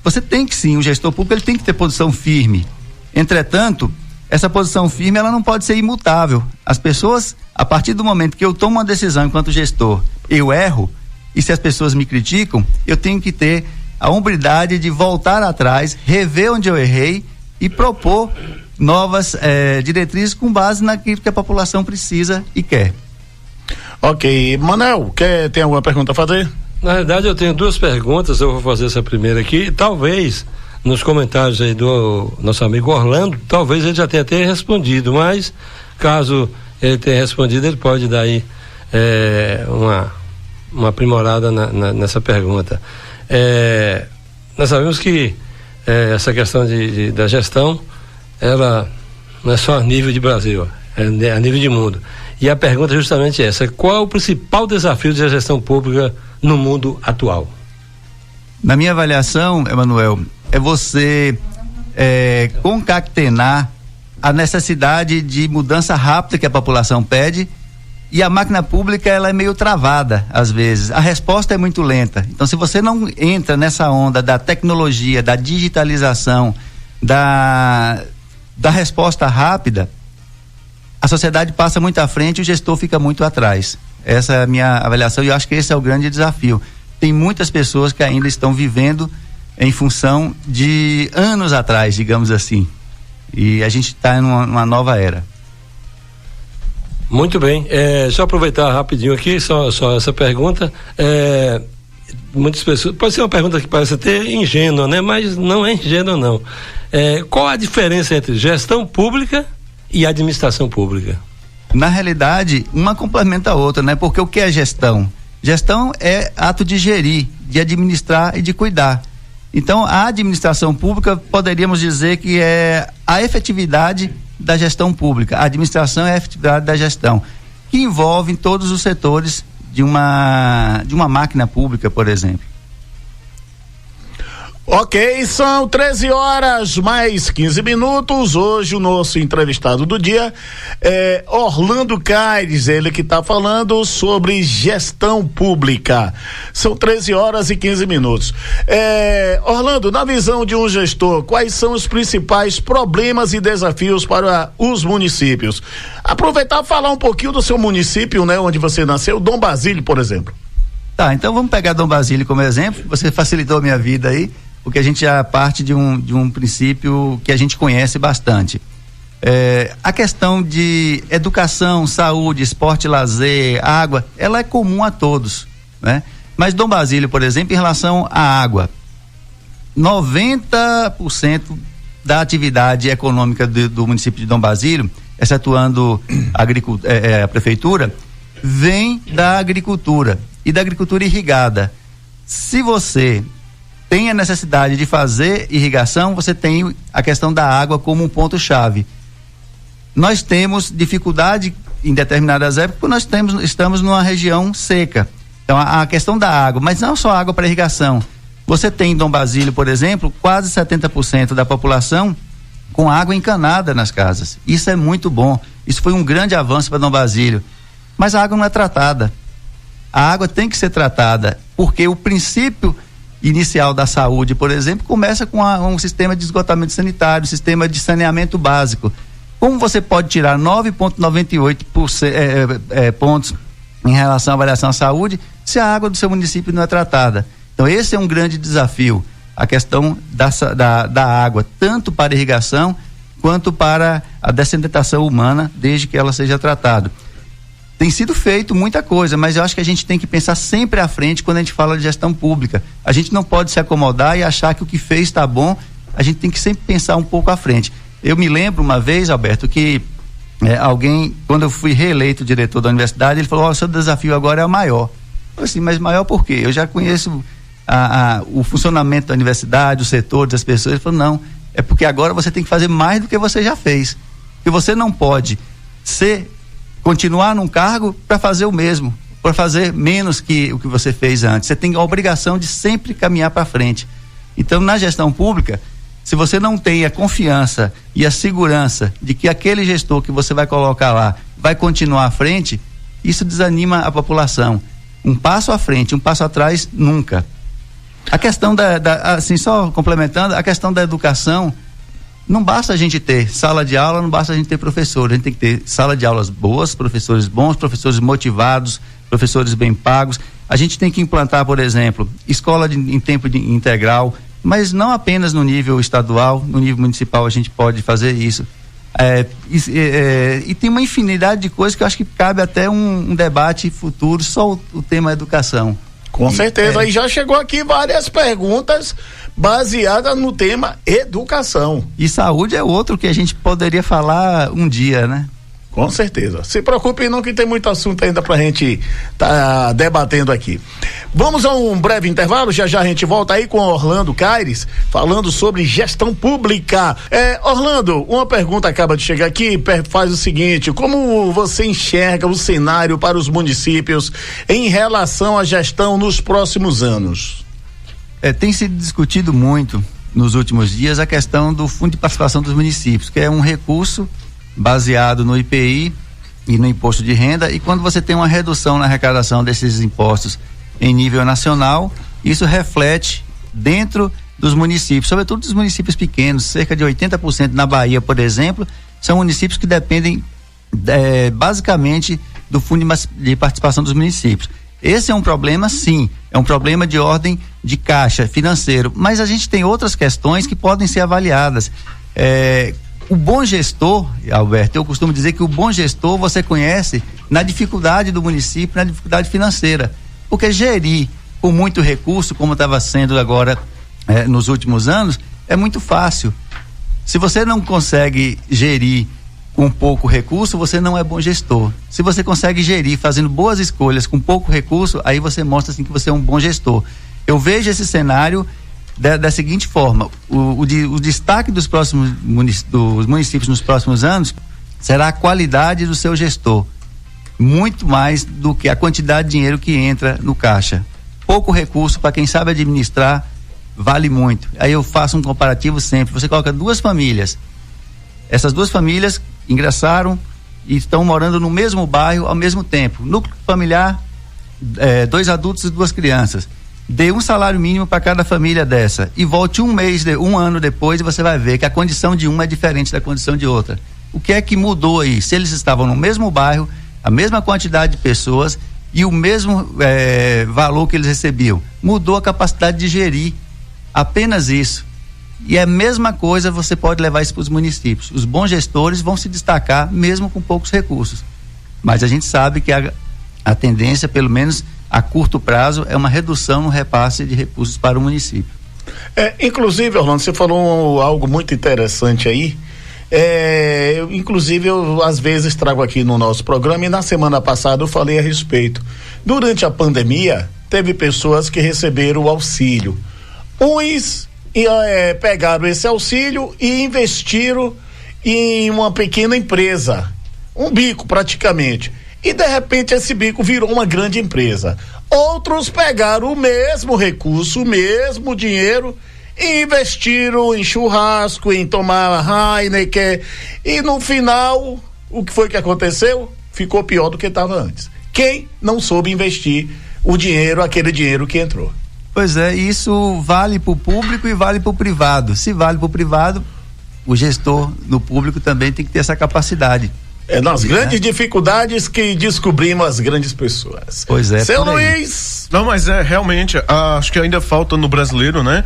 você tem que sim, o gestor público ele tem que ter posição firme. Entretanto, essa posição firme ela não pode ser imutável. As pessoas, a partir do momento que eu tomo uma decisão enquanto gestor, eu erro, e se as pessoas me criticam, eu tenho que ter a hombridade de voltar atrás, rever onde eu errei e propor novas diretrizes com base naquilo que a população precisa e quer. Ok, Manel, tem alguma pergunta a fazer? Na verdade eu tenho duas perguntas, eu vou fazer essa primeira aqui, talvez nos comentários aí do nosso amigo Orlando, talvez ele já tenha até respondido, mas caso ele tenha respondido, ele pode dar aí uma aprimorada nessa pergunta. Nós sabemos que essa questão da gestão, ela não é só a nível de Brasil, é a nível de mundo. E a pergunta é justamente essa: qual é o principal desafio da gestão pública no mundo atual? Na minha avaliação, Emanuel, é você concatenar a necessidade de mudança rápida que a população pede, e a máquina pública ela é meio travada às vezes, a resposta é muito lenta. Então, se você não entra nessa onda da tecnologia, da digitalização, da resposta rápida, a sociedade passa muito à frente e o gestor fica muito atrás. Essa é a minha avaliação e eu acho que esse é o grande desafio. Tem muitas pessoas que ainda estão vivendo em função de anos atrás, digamos assim, e a gente está numa nova era. Muito bem, só aproveitar rapidinho aqui, só essa pergunta, muitas pessoas, pode ser uma pergunta que parece até ingênua, né? Mas não é ingênua não. Qual a diferença entre gestão pública e administração pública? Na realidade, uma complementa a outra, né? Porque o que é gestão? Gestão é ato de gerir, de administrar e de cuidar. Então, a administração pública, poderíamos dizer que é a efetividade da gestão pública. A administração é a efetividade da gestão, que envolve todos os setores de uma máquina pública, por exemplo. Ok, são 13h mais 15 minutos. Hoje o nosso entrevistado do dia é Orlando Caires, ele que está falando sobre gestão pública. São 13h e 15 minutos. Orlando, na visão de um gestor, quais são os principais problemas e desafios para os municípios? Aproveitar e falar um pouquinho do seu município, né, onde você nasceu, Dom Basílio, por exemplo. Tá, então vamos pegar Dom Basílio como exemplo. Você facilitou a minha vida aí, porque a gente já parte de um princípio que a gente conhece bastante. A questão de educação, saúde, esporte, lazer, água, ela é comum a todos, né? Mas Dom Basílio, por exemplo, em relação à água, 90% da atividade econômica do município de Dom Basílio, excetuando a prefeitura, vem da agricultura e da agricultura irrigada. Se você tem a necessidade de fazer irrigação, você tem a questão da água como um ponto-chave. Nós temos dificuldade em determinadas épocas, porque nós estamos numa região seca. Então, a questão da água, mas não só água para irrigação. Você tem em Dom Basílio, por exemplo, quase 70% da população com água encanada nas casas. Isso é muito bom. Isso foi um grande avanço para Dom Basílio. Mas a água não é tratada. A água tem que ser tratada, porque o princípio inicial da saúde, por exemplo, começa com um sistema de esgotamento sanitário, sistema de saneamento básico. Como você pode tirar 9,98% pontos em relação à avaliação à saúde se a água do seu município não é tratada? Então esse é um grande desafio, a questão da água, tanto para irrigação quanto para a dessedentação humana, desde que ela seja tratada. Tem sido feito muita coisa, mas eu acho que a gente tem que pensar sempre à frente quando a gente fala de gestão pública. A gente não pode se acomodar e achar que o que fez está bom, a gente tem que sempre pensar um pouco à frente. Eu me lembro uma vez, Alberto, que alguém, quando eu fui reeleito diretor da universidade, ele falou: o seu desafio agora é o maior. Eu falei assim, mas maior por quê? Eu já conheço o funcionamento da universidade, os setores, as pessoas. Ele falou: não, é porque agora você tem que fazer mais do que você já fez. Porque você não pode continuar num cargo para fazer o mesmo, para fazer menos que o que você fez antes. Você tem a obrigação de sempre caminhar para frente. Então, na gestão pública, Se você não tem a confiança e a segurança de que aquele gestor que você vai colocar lá vai continuar à frente, isso desanima a população. Um passo à frente, um passo atrás, nunca. A questão assim, só complementando, a questão da educação, não basta a gente ter sala de aula, não basta a gente ter professor, a gente tem que ter sala de aulas boas, professores bons, professores motivados, professores bem pagos. A gente tem que implantar, por exemplo, escola em tempo integral, mas não apenas no nível estadual, no nível municipal a gente pode fazer isso. E tem uma infinidade de coisas que eu acho que cabe até um debate futuro, só o tema educação. Com certeza, aí já chegou aqui várias perguntas baseadas no tema educação. E saúde é outro que a gente poderia falar um dia, né? Com certeza. Se preocupe não, que tem muito assunto ainda pra gente tá debatendo aqui. Vamos a um breve intervalo, já a gente volta aí com Orlando Caires, falando sobre gestão pública. Orlando, uma pergunta acaba de chegar aqui, faz o seguinte: como você enxerga o cenário para os municípios em relação à gestão nos próximos anos? Tem sido discutido muito nos últimos dias a questão do Fundo de Participação dos Municípios, que é um recurso baseado no IPI e no imposto de renda, e quando você tem uma redução na arrecadação desses impostos em nível nacional, isso reflete dentro dos municípios, sobretudo dos municípios pequenos. Cerca de 80% na Bahia, por exemplo, são municípios que dependem basicamente do Fundo de Participação dos Municípios. Esse é um problema, sim, é um problema de ordem de caixa financeiro, mas a gente tem outras questões que podem ser avaliadas. O bom gestor, Alberto, eu costumo dizer que o bom gestor você conhece na dificuldade do município, na dificuldade financeira, porque gerir com muito recurso, como estava sendo agora nos últimos anos, é muito fácil. Se você não consegue gerir com pouco recurso, você não é bom gestor. Se você consegue gerir fazendo boas escolhas com pouco recurso, aí você mostra assim que você é um bom gestor. Eu vejo esse cenário da seguinte forma: o destaque dos municípios nos próximos anos será a qualidade do seu gestor, muito mais do que a quantidade de dinheiro que entra no caixa. Pouco recurso, para quem sabe administrar, vale muito. Aí eu faço um comparativo sempre: você coloca duas famílias, essas duas famílias ingressaram e estão morando no mesmo bairro ao mesmo tempo, núcleo familiar, 2 adultos e 2 crianças. Dê um salário mínimo para cada família dessa e volte um ano depois e você vai ver que a condição de uma é diferente da condição de outra. O que é que mudou aí? Se eles estavam no mesmo bairro, a mesma quantidade de pessoas e o mesmo valor que eles recebiam, mudou a capacidade de gerir, apenas isso. E a mesma coisa você pode levar isso para os municípios. Os bons gestores vão se destacar mesmo com poucos recursos, mas a gente sabe que a tendência, pelo menos a curto prazo, é uma redução no repasse de recursos para o município. Inclusive, Orlando, você falou algo muito interessante aí. Inclusive, eu às vezes trago aqui no nosso programa, e na semana passada eu falei a respeito. Durante a pandemia, teve pessoas que receberam o auxílio. Uns pegaram esse auxílio e investiram em uma pequena empresa, um bico praticamente. E de repente esse bico virou uma grande empresa. Outros pegaram o mesmo recurso, o mesmo dinheiro e investiram em churrasco, em tomar Heineken, e no final, o que foi que aconteceu? Ficou pior do que estava antes. Quem não soube investir o dinheiro, aquele dinheiro que entrou. Pois é, isso vale para o público e vale para o privado. Se vale para o privado, o gestor no público também tem que ter essa capacidade. Nas grandes dificuldades que descobrimos as grandes pessoas. Pois é. Seu Luiz. Não, mas realmente, acho que ainda falta no brasileiro, né?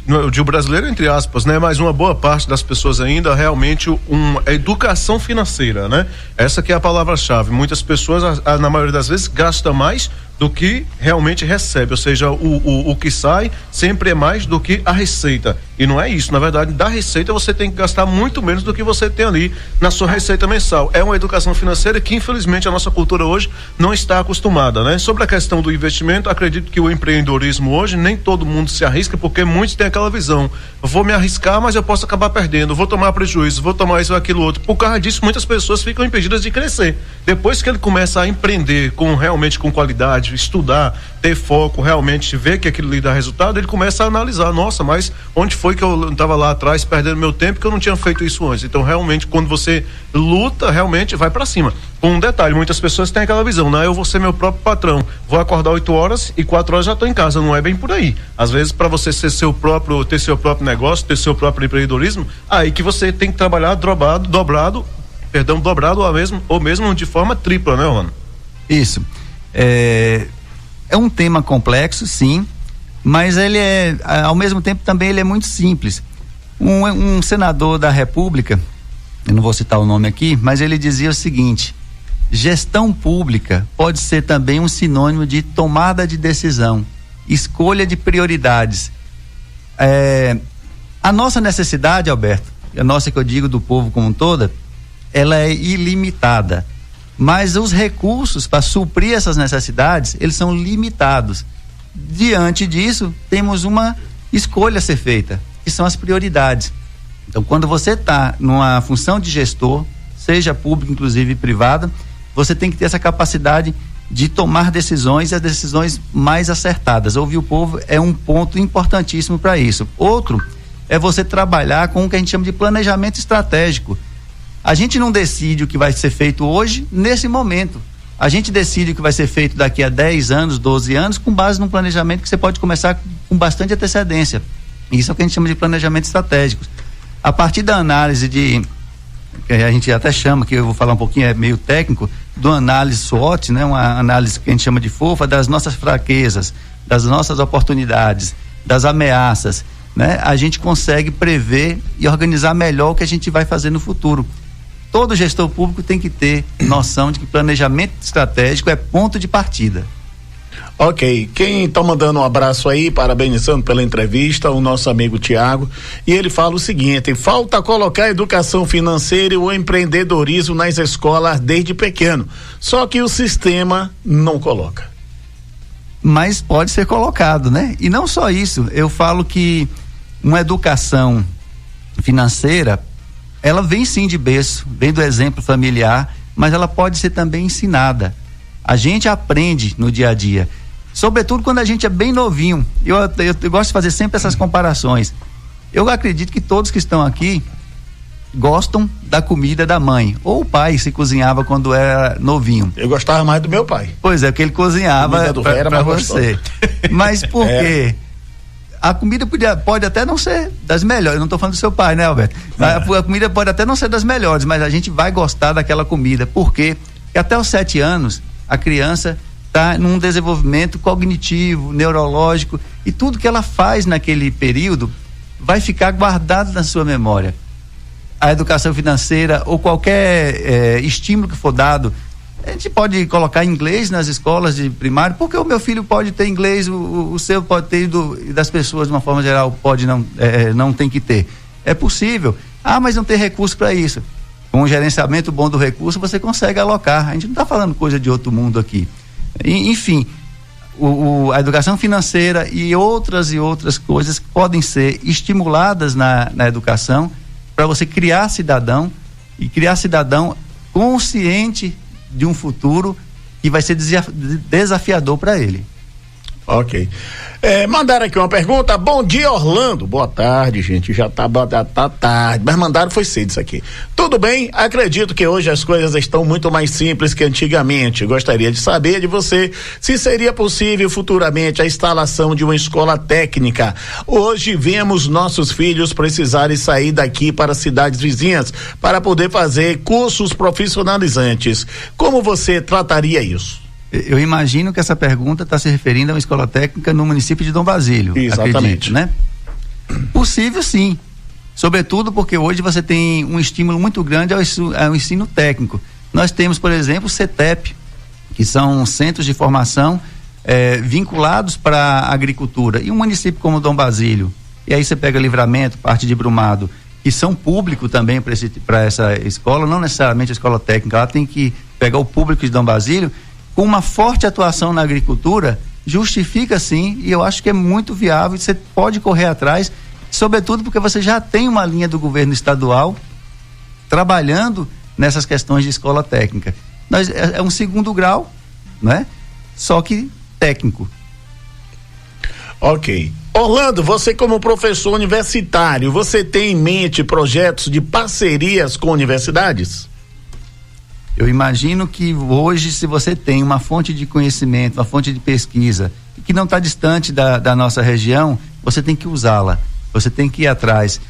Eu digo brasileiro entre aspas, né? Mas uma boa parte das pessoas ainda realmente uma educação financeira, né? Essa que é a palavra-chave. Muitas pessoas, na maioria das vezes, gastam mais do que realmente recebe, ou seja, o que sai sempre é mais do que a receita, e não é isso. Na verdade, da receita você tem que gastar muito menos do que você tem ali na sua receita mensal. É uma educação financeira que infelizmente a nossa cultura hoje não está acostumada, né? Sobre a questão do investimento, acredito que o empreendedorismo hoje, nem todo mundo se arrisca, porque muitos têm aquela visão: eu vou me arriscar, mas eu posso acabar perdendo, vou tomar prejuízo, vou tomar isso ou aquilo outro. Por causa disso, muitas pessoas ficam impedidas de crescer. Depois que ele começa a empreender realmente com qualidade, seriedade, estudar, ter foco, realmente ver que aquilo lhe dá resultado, ele começa a analisar, nossa, mas onde foi que eu estava lá atrás perdendo meu tempo que eu não tinha feito isso antes? Então realmente quando você luta, realmente vai para cima. Com um detalhe, muitas pessoas têm aquela visão, né? Eu vou ser meu próprio patrão, vou acordar 8 horas e 4 horas já estou em casa, não é bem por aí. Às vezes para você ser ter seu próprio negócio, ter seu próprio empreendedorismo, aí que você tem que trabalhar dobrado ou mesmo de forma tripla, né, Orlando? Isso. É um tema complexo, sim, mas ele ao mesmo tempo também ele é muito simples. Um senador da República, eu não vou citar o nome aqui, mas ele dizia o seguinte: gestão pública pode ser também um sinônimo de tomada de decisão, escolha de prioridades. A nossa necessidade, Alberto, a nossa que eu digo do povo como um todo, ela é ilimitada, mas os recursos para suprir essas necessidades, eles são limitados. Diante disso, temos uma escolha a ser feita, que são as prioridades. Então, quando você está numa função de gestor, seja público, inclusive privada, você tem que ter essa capacidade de tomar decisões, e as decisões mais acertadas. Ouvir o povo é um ponto importantíssimo para isso. Outro é você trabalhar com o que a gente chama de planejamento estratégico. A gente não decide o que vai ser feito hoje, nesse momento. A gente decide o que vai ser feito daqui a 10 anos, 12 anos, com base num planejamento que você pode começar com bastante antecedência. Isso é o que a gente chama de planejamento estratégico. A partir da análise que a gente até chama, que eu vou falar um pouquinho, é meio técnico, do análise SWOT, né? Uma análise que a gente chama de FOFA, das nossas fraquezas, das nossas oportunidades, das ameaças, né? A gente consegue prever e organizar melhor o que a gente vai fazer no futuro. Todo gestor público tem que ter noção de que planejamento estratégico é ponto de partida. Ok, quem está mandando um abraço aí, parabenizando pela entrevista, o nosso amigo Tiago, e ele fala o seguinte: falta colocar educação financeira e o empreendedorismo nas escolas desde pequeno, só que o sistema não coloca. Mas pode ser colocado, né? E não só isso, eu falo que uma educação financeira, ela vem sim de berço, vem do exemplo familiar, mas ela pode ser também ensinada. A gente aprende no dia a dia, sobretudo quando a gente é bem novinho. Eu gosto de fazer sempre essas comparações. Eu acredito que todos que estão aqui gostam da comida da mãe, ou o pai se cozinhava quando era novinho. Eu gostava mais do meu pai. Pois é, porque ele cozinhava para você. Mas por quê? A comida pode até não ser das melhores, eu não estou falando do seu pai, né, Alberto? A comida pode até não ser das melhores, mas a gente vai gostar daquela comida. Por quê? Porque até os 7 anos, a criança está num desenvolvimento cognitivo, neurológico, e tudo que ela faz naquele período vai ficar guardado na sua memória. A educação financeira ou qualquer estímulo que for dado, a gente pode colocar inglês nas escolas de primário, porque o meu filho pode ter inglês, o seu pode ter, e das pessoas de uma forma geral pode não tem que ter. É possível. Mas não tem recurso para isso. Com um gerenciamento bom do recurso, você consegue alocar. A gente não está falando coisa de outro mundo aqui. Enfim, a educação financeira e outras coisas podem ser estimuladas na educação para você criar cidadão consciente de um futuro que vai ser desafiador para ele. Ok. Mandaram aqui uma pergunta. Bom dia, Orlando. Boa tarde, gente. Já tá tarde, mas mandaram foi cedo isso aqui. Tudo bem? Acredito que hoje as coisas estão muito mais simples que antigamente. Gostaria de saber de você se seria possível futuramente a instalação de uma escola técnica. Hoje vemos nossos filhos precisarem sair daqui para cidades vizinhas para poder fazer cursos profissionalizantes. Como você trataria isso? Eu imagino que essa pergunta está se referindo a uma escola técnica no município de Dom Basílio. Exatamente. Acredito, né? Possível, sim. Sobretudo porque hoje você tem um estímulo muito grande ao ensino técnico. Nós temos, por exemplo, o CETEP, que são centros de formação vinculados para a agricultura. E um município como Dom Basílio, e aí você pega Livramento, parte de Brumado, que são público também para essa escola, não necessariamente a escola técnica, ela tem que pegar o público de Dom Basílio, com uma forte atuação na agricultura, justifica sim, e eu acho que é muito viável, você pode correr atrás, sobretudo porque você já tem uma linha do governo estadual trabalhando nessas questões de escola técnica. É um segundo grau, né? só que técnico. Ok. Orlando, você como professor universitário, você tem em mente projetos de parcerias com universidades? Eu imagino que hoje, se você tem uma fonte de conhecimento, uma fonte de pesquisa, que não está distante da nossa região, você tem que usá-la, você tem que ir atrás.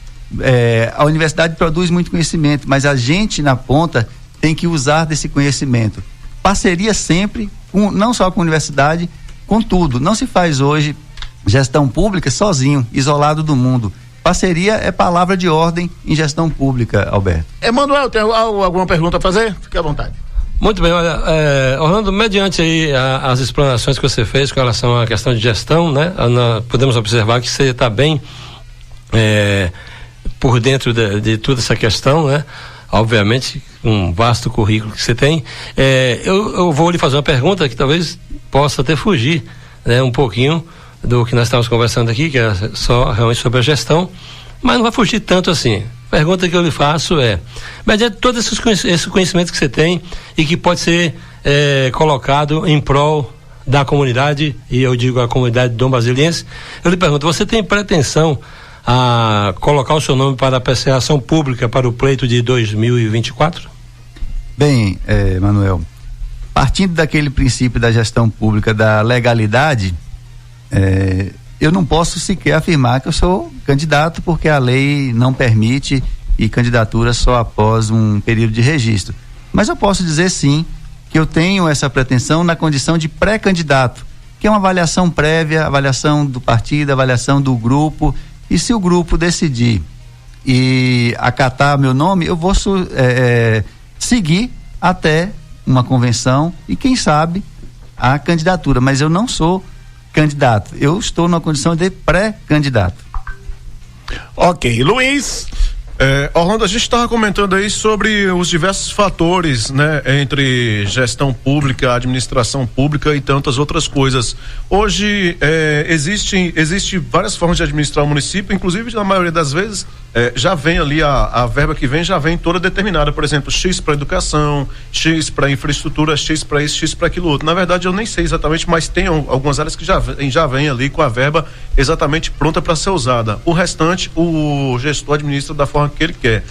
A universidade produz muito conhecimento, mas a gente na ponta tem que usar desse conhecimento. Parceria sempre, não só com a universidade, com tudo. Não se faz hoje gestão pública sozinho, isolado do mundo. Parceria é palavra de ordem em gestão pública, Alberto. Emanuel, tem alguma pergunta a fazer? Fique à vontade. Muito bem, olha, Orlando, mediante aí as explanações que você fez com relação à questão de gestão, né? Podemos observar que você está bem por dentro de toda essa questão, né? Obviamente, um vasto currículo que você tem. Eu vou lhe fazer uma pergunta que talvez possa até fugir, né? Um pouquinho do que nós estávamos conversando aqui, que é só realmente sobre a gestão, mas não vai fugir tanto assim. A pergunta que eu lhe faço mediante todo esse conhecimento que você tem e que pode ser colocado em prol da comunidade, e eu digo a comunidade Dom Basiliense, eu lhe pergunto, você tem pretensão a colocar o seu nome para a apreciação pública para o pleito de 2024? Bem, Manuel, partindo daquele princípio da gestão pública, da legalidade, eu não posso sequer afirmar que eu sou candidato, porque a lei não permite e candidatura só após um período de registro. Mas eu posso dizer sim que eu tenho essa pretensão na condição de pré-candidato, que é uma avaliação prévia, avaliação do partido, avaliação do grupo, e se o grupo decidir e acatar meu nome, eu vou seguir até uma convenção e quem sabe a candidatura, mas eu não sou candidato, eu estou numa condição de pré-candidato. Ok, Luiz. Orlando, a gente estava comentando aí sobre os diversos fatores, né, entre gestão pública, administração pública e tantas outras coisas. Hoje existe várias formas de administrar o município, inclusive na maioria das vezes já vem ali a verba que vem já vem toda determinada, por exemplo, X para educação, X para infraestrutura, X para isso, X para aquilo outro. Na verdade eu nem sei exatamente, mas tem algumas áreas que já vem ali com a verba exatamente pronta para ser usada. O restante o gestor administra da forma que ele quer.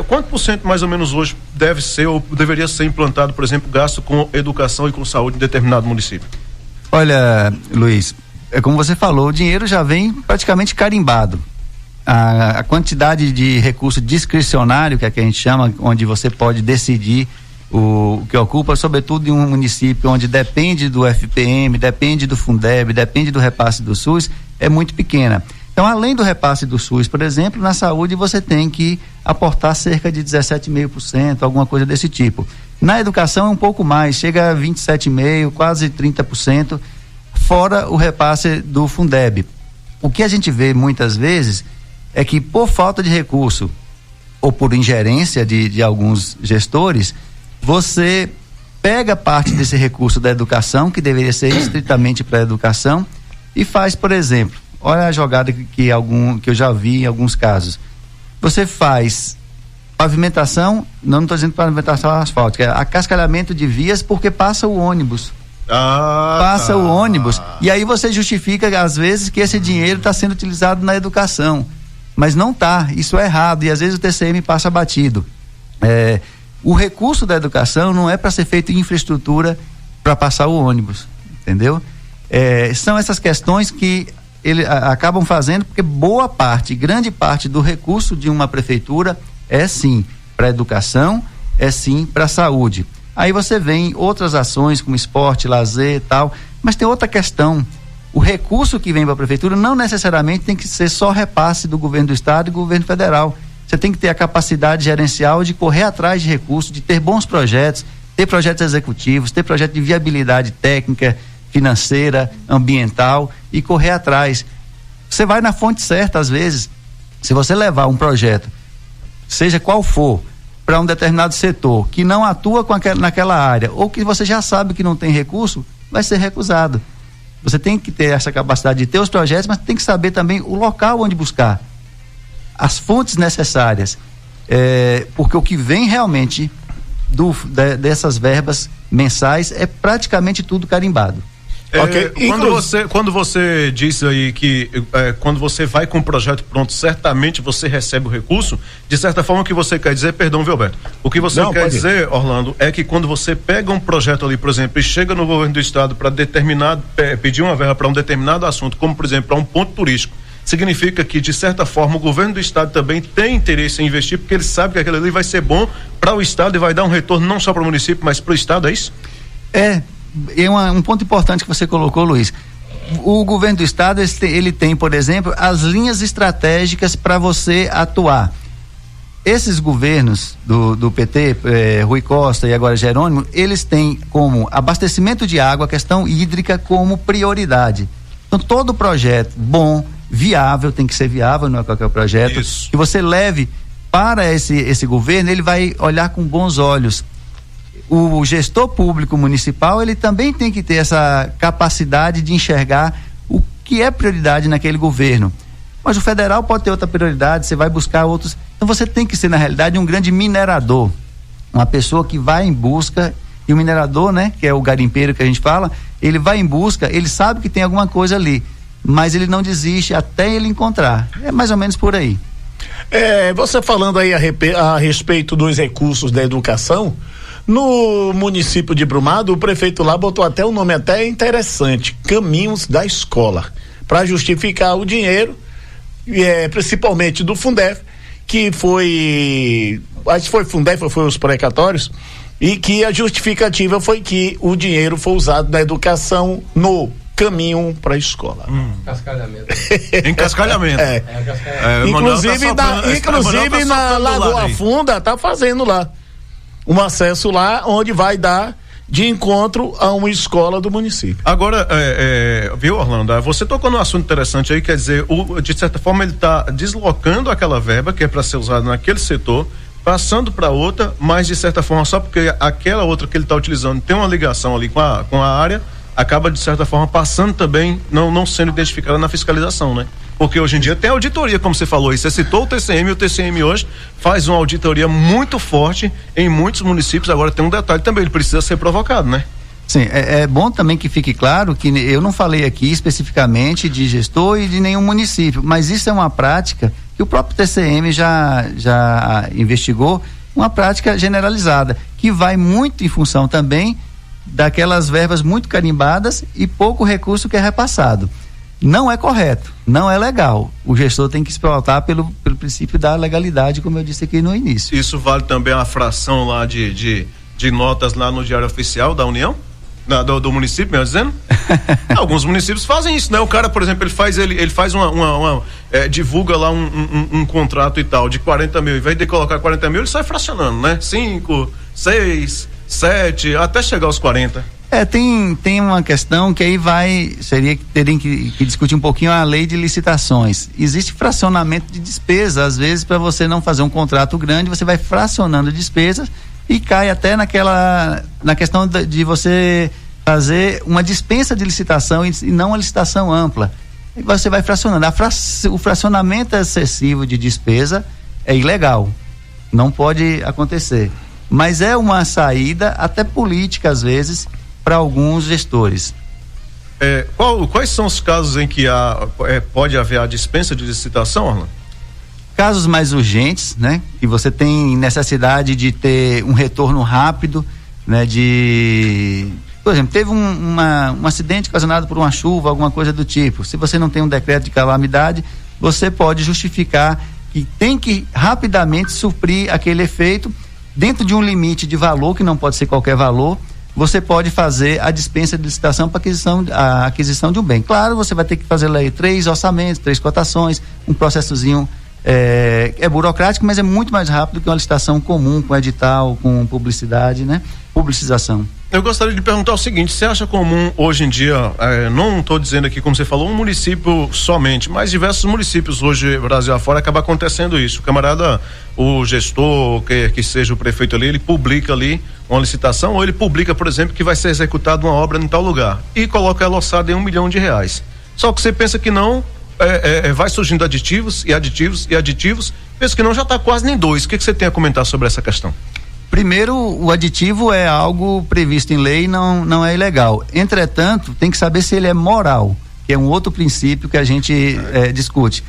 Quanto por cento mais ou menos hoje deve ser ou deveria ser implantado, por exemplo, gasto com educação e com saúde em determinado município? Olha, Luiz, como você falou, o dinheiro já vem praticamente carimbado. A quantidade de recurso discricionário, que é que a gente chama, onde você pode decidir o que ocupa, sobretudo em um município onde depende do FPM, depende do Fundeb, depende do repasse do SUS, é muito pequena. Então, além do repasse do SUS, por exemplo, na saúde você tem que aportar cerca de 17,5%, alguma coisa desse tipo. Na educação é um pouco mais, chega a 27,5%, quase 30%, fora o repasse do Fundeb. O que a gente vê muitas vezes é que por falta de recurso ou por ingerência de alguns gestores, você pega parte desse recurso da educação, que deveria ser estritamente para a educação, e faz, por exemplo, olha a jogada que eu já vi em alguns casos. Você faz pavimentação, não estou dizendo pavimentação asfáltica, é acascalhamento de vias porque passa o ônibus. Passa o ônibus. E aí você justifica, às vezes, que esse dinheiro está sendo utilizado na educação. Mas não está, isso é errado. E às vezes o TCM passa batido. O recurso da educação não é para ser feito em infraestrutura para passar o ônibus. Entendeu? São essas questões que acabam fazendo, porque grande parte do recurso de uma prefeitura é sim para educação, é sim para saúde. Aí você vem outras ações como esporte, lazer e tal, mas tem outra questão. O recurso que vem para a prefeitura não necessariamente tem que ser só repasse do governo do estado e do governo federal. Você tem que ter a capacidade gerencial de correr atrás de recursos, de ter bons projetos, ter projetos executivos, ter projeto de viabilidade técnica, financeira, ambiental e correr atrás. Você vai na fonte certa às vezes. Se você levar um projeto, seja qual for, para um determinado setor que não atua naquela área ou que você já sabe que não tem recurso, vai ser recusado. Você tem que ter essa capacidade de ter os projetos, mas tem que saber também o local onde buscar as fontes necessárias, porque o que vem realmente dessas verbas mensais é praticamente tudo carimbado. Okay. Quando você disse aí que quando você vai com o projeto pronto, certamente você recebe o recurso, de certa forma o que você quer dizer, perdão, viu, Alberto? O que você quer dizer, Orlando, é que quando você pega um projeto ali, por exemplo, e chega no governo do estado para pedir uma verba para um determinado assunto, como por exemplo, para um ponto turístico, significa que de certa forma o governo do estado também tem interesse em investir, porque ele sabe que aquilo ali vai ser bom para o estado e vai dar um retorno não só para o município, mas para o estado, é isso? Um ponto importante que você colocou, Luiz. O governo do estado, ele tem, por exemplo, as linhas estratégicas para você atuar. Esses governos do PT, Rui Costa e agora Jerônimo, eles têm como abastecimento de água, a questão hídrica como prioridade. Então, todo projeto bom, viável, tem que ser viável, não é qualquer projeto, isso, que você leve para esse governo, ele vai olhar com bons olhos. O gestor público municipal, ele também tem que ter essa capacidade de enxergar o que é prioridade naquele governo. Mas o federal pode ter outra prioridade, você vai buscar outros. Então você tem que ser, na realidade, um grande minerador. Uma pessoa que vai em busca, e o minerador, né, que é o garimpeiro que a gente fala, ele vai em busca, ele sabe que tem alguma coisa ali, mas ele não desiste até ele encontrar. É mais ou menos por aí. Você falando aí a respeito dos recursos da educação, no município de Brumado, o prefeito lá botou até um nome até interessante, Caminhos da Escola, para justificar o dinheiro, principalmente do Fundef, que foi, acho que foi Fundef, foi os precatórios, e que a justificativa foi que o dinheiro foi usado na educação no caminho para a escola. Cascalhamento. Em cascalhamento. Inclusive na Lagoa Funda tá fazendo lá um acesso lá onde vai dar de encontro a uma escola do município. Agora, viu, Orlando, você tocou num assunto interessante aí, quer dizer, de certa forma ele está deslocando aquela verba que é para ser usada naquele setor, passando para outra, mas de certa forma só porque aquela outra que ele está utilizando tem uma ligação ali com a área, acaba de certa forma passando também, não sendo identificada na fiscalização, né? Porque hoje em dia tem auditoria, como você falou, e você citou o TCM hoje faz uma auditoria muito forte em muitos municípios. Agora tem um detalhe também, ele precisa ser provocado, né? Sim, é bom também que fique claro que eu não falei aqui especificamente de gestor e de nenhum município, mas isso é uma prática que o próprio TCM já investigou, uma prática generalizada, que vai muito em função também daquelas verbas muito carimbadas e pouco recurso que é repassado. Não é correto, não é legal. O gestor tem que se pautar pelo princípio da legalidade, como eu disse aqui no início. Isso vale também a fração lá de notas lá no Diário Oficial da União? Do município, melhor dizendo? Alguns municípios fazem isso, né? O cara, por exemplo, ele faz divulga lá um contrato e tal de 40 mil, em vez de colocar 40 mil, ele sai fracionando, né? 5, 6, 7, até chegar aos 40. Tem uma questão que aí teriam que discutir um pouquinho a lei de licitações. Existe fracionamento de despesa, às vezes para você não fazer um contrato grande, você vai fracionando despesas e cai até na questão de você fazer uma dispensa de licitação e não uma licitação ampla. E você vai fracionando. O fracionamento excessivo de despesa é ilegal, não pode acontecer. Mas é uma saída até política, às vezes, para alguns gestores. Quais são os casos em que pode haver a dispensa de licitação, Orlando? Casos mais urgentes, né? Que você tem necessidade de ter um retorno rápido, né? Por exemplo, teve um acidente ocasionado por uma chuva, alguma coisa do tipo. Se você não tem um decreto de calamidade, você pode justificar que tem que rapidamente suprir aquele efeito dentro de um limite de valor, que não pode ser qualquer valor. Você pode fazer a dispensa de licitação para a aquisição de um bem. Claro, você vai ter que fazer lá 3 orçamentos, 3 cotações, um processozinho é burocrático, mas é muito mais rápido que uma licitação comum, com edital, com publicidade, né? Publicização. Eu gostaria de perguntar o seguinte: você acha comum hoje em dia, não estou dizendo aqui, como você falou, um município somente, mas diversos municípios hoje, Brasil afora, acaba acontecendo isso. O camarada, o gestor, que seja o prefeito ali, ele publica ali uma licitação, ou ele publica, por exemplo, que vai ser executada uma obra em tal lugar e coloca ela orçada em R$1 milhão. Só que você pensa que não, vai surgindo aditivos, pensa que não, já está quase nem 2. O que você tem a comentar sobre essa questão? Primeiro, o aditivo é algo previsto em lei, não é ilegal. Entretanto, tem que saber se ele é moral, que é um outro princípio que a gente discute.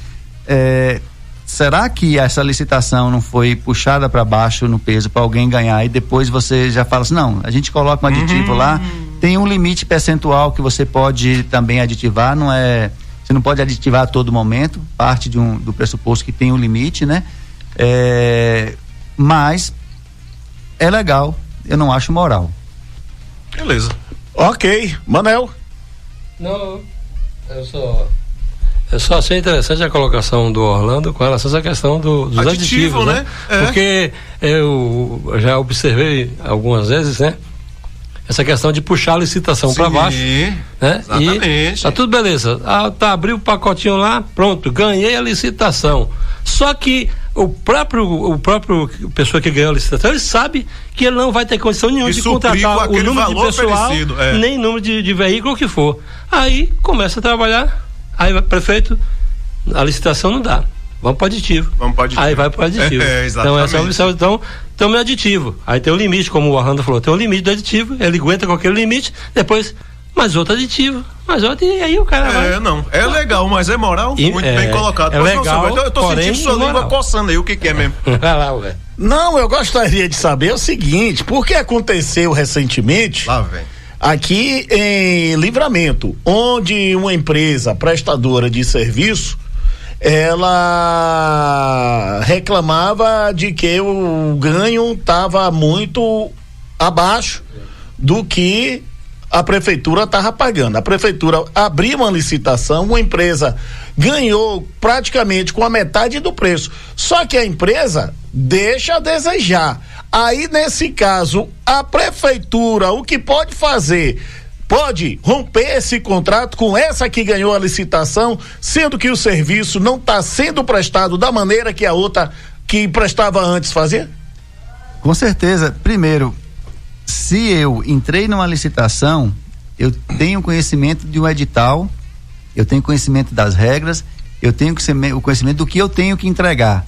Será que essa licitação não foi puxada para baixo no peso para alguém ganhar e depois você já fala assim, não, a gente coloca um aditivo lá, tem um limite percentual que você pode também aditivar, você não pode aditivar a todo momento, parte do pressuposto que tem um limite, né? Mas é legal, eu não acho moral. Beleza. Ok, Manel. Não, eu só achei interessante a colocação do Orlando com relação a essa questão dos aditivos, né? Porque eu já observei algumas vezes, né? Essa questão de puxar a licitação para baixo, né? Exatamente. E tá tudo beleza. Abriu o pacotinho lá, pronto, ganhei a licitação. Só que o próprio pessoa que ganhou a licitação, ele sabe que ele não vai ter condição nenhuma de contratar o número de pessoal, nem número de veículo que for. Aí começa a trabalhar, aí vai prefeito, a licitação não dá. Vamos para aditivo. Aí vai para aditivo. Então essa é a observação. Então meu aditivo. Aí tem o limite, como o Orlando falou, tem o limite do aditivo, ele aguenta com aquele limite, depois mais outro aditivo, mais outro, e aí o cara vai. É legal, mas é moral? Muito bem colocado. Legal, eu tô sentindo sua língua coçando aí, o que é mesmo? Vai lá, velho. Não, eu gostaria de saber o seguinte, porque aconteceu recentemente. Lá vem. Aqui em Livramento, onde uma empresa prestadora de serviço, ela reclamava de que o ganho estava muito abaixo do que a prefeitura estava pagando. A prefeitura abriu uma licitação, uma empresa ganhou praticamente com a metade do preço. Só que a empresa deixa a desejar. Aí, nesse caso, a prefeitura, o que pode fazer? Pode romper esse contrato com essa que ganhou a licitação, sendo que o serviço não está sendo prestado da maneira que a outra que prestava antes fazia? Com certeza. Primeiro, se eu entrei numa licitação, eu tenho conhecimento de um edital, eu tenho conhecimento das regras, eu tenho o conhecimento do que eu tenho que entregar.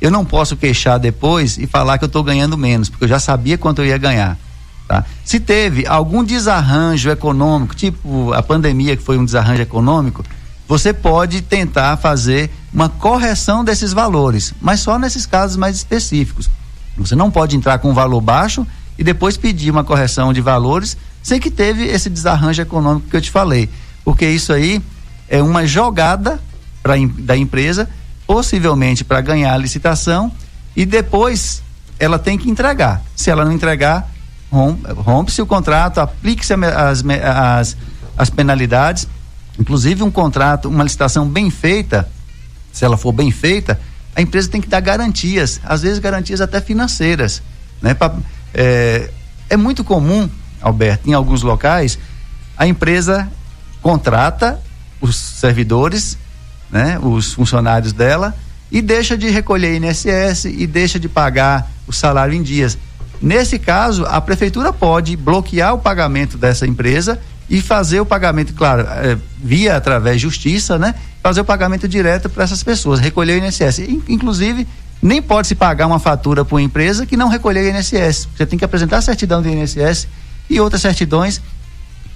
Eu não posso queixar depois e falar que eu estou ganhando menos, porque eu já sabia quanto eu ia ganhar. Tá? Se teve algum desarranjo econômico, tipo a pandemia que foi um desarranjo econômico, você pode tentar fazer uma correção desses valores, mas só nesses casos mais específicos. Você não pode entrar com um valor baixo e depois pedir uma correção de valores sem que teve esse desarranjo econômico que eu te falei, porque isso aí é uma jogada da empresa, possivelmente para ganhar a licitação, e depois ela tem que entregar. Se ela não entregar, rompe-se o contrato, aplique-se as penalidades. Inclusive uma licitação bem feita, se ela for bem feita, a empresa tem que dar garantias, às vezes garantias até financeiras, né? É muito comum, Alberto, em alguns locais, a empresa contrata os servidores, né, os funcionários dela, e deixa de recolher INSS e deixa de pagar o salário em dias. Nesse caso, a prefeitura pode bloquear o pagamento dessa empresa e fazer o pagamento, claro, através de justiça, né? Fazer o pagamento direto para essas pessoas, recolher o INSS. Inclusive, nem pode se pagar uma fatura para uma empresa que não recolheu o INSS. Você tem que apresentar a certidão do INSS e outras certidões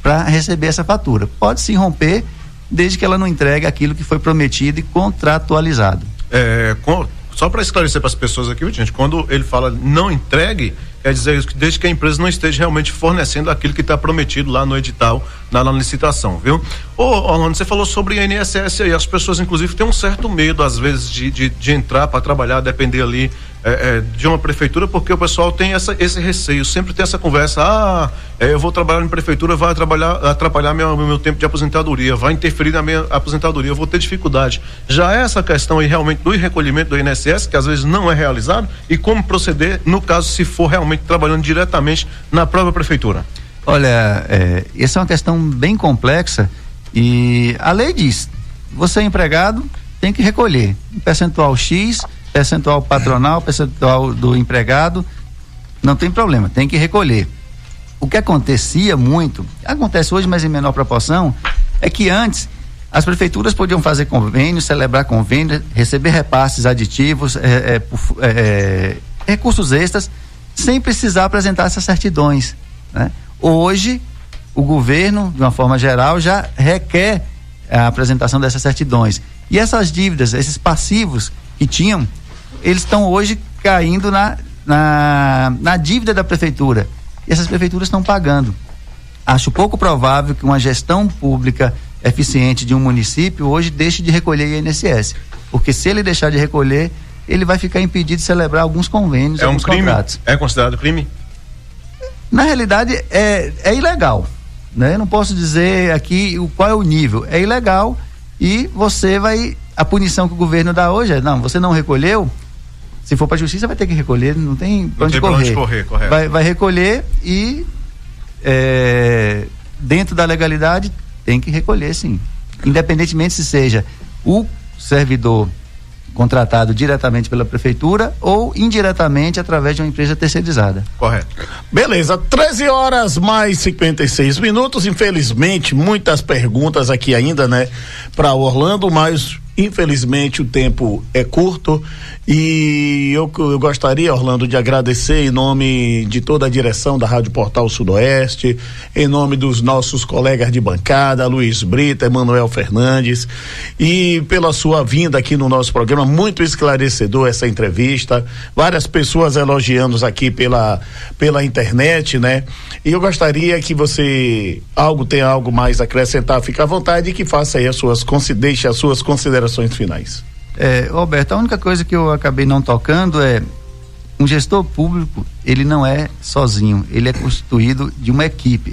para receber essa fatura. Pode se romper, desde que ela não entregue aquilo que foi prometido e contratualizado. Só para esclarecer para as pessoas aqui, gente, quando ele fala não entregue, quer dizer que desde que a empresa não esteja realmente fornecendo aquilo que está prometido lá no edital, na licitação, viu? Orlando, você falou sobre a INSS aí, as pessoas inclusive têm um certo medo às vezes de entrar para trabalhar, depender ali de uma prefeitura, porque o pessoal tem esse receio, sempre tem essa conversa, eu vou trabalhar na prefeitura, vai atrapalhar meu tempo de aposentadoria, vai interferir na minha aposentadoria, eu vou ter dificuldade. Já essa questão aí realmente do recolhimento do INSS, que às vezes não é realizado, e como proceder no caso se for realmente trabalhando diretamente na própria prefeitura? Olha, essa é uma questão bem complexa e a lei diz, você é empregado, tem que recolher um percentual X, percentual patronal, percentual do empregado, não tem problema, tem que recolher. O que acontecia muito, acontece hoje, mas em menor proporção, é que antes as prefeituras podiam fazer convênios, celebrar convênios, receber repasses aditivos, recursos extras, sem precisar apresentar essas certidões, né? Hoje, o governo, de uma forma geral, já requer a apresentação dessas certidões. E essas dívidas, esses passivos que tinham, eles estão hoje caindo na dívida da prefeitura. E essas prefeituras estão pagando. Acho pouco provável que uma gestão pública eficiente de um município hoje deixe de recolher INSS. Porque se ele deixar de recolher, ele vai ficar impedido de celebrar alguns convênios, alguns contratos. É considerado crime? Na realidade, é ilegal, né? Eu não posso dizer aqui qual é o nível. É ilegal e a punição que o governo dá hoje você não recolheu, se for para a justiça vai ter que recolher, não tem para onde correr. Correto. Vai recolher e dentro da legalidade tem que recolher, sim. Independentemente se seja o servidor contratado diretamente pela prefeitura ou indiretamente através de uma empresa terceirizada. Correto. Beleza, 13h mais 56. Infelizmente, muitas perguntas aqui ainda, né, para Orlando, mas infelizmente o tempo é curto e eu gostaria, Orlando, de agradecer em nome de toda a direção da Rádio Portal Sudoeste, em nome dos nossos colegas de bancada, Luiz Brito, Emanuel Fernandes, e pela sua vinda aqui no nosso programa, muito esclarecedor essa entrevista, várias pessoas elogiando aqui pela internet, né? E eu gostaria que você tenha algo mais a acrescentar, fica à vontade e que faça aí deixe as suas considerações finais. Roberto, a única coisa que eu acabei não tocando é um gestor público, ele não é sozinho, ele é constituído de uma equipe,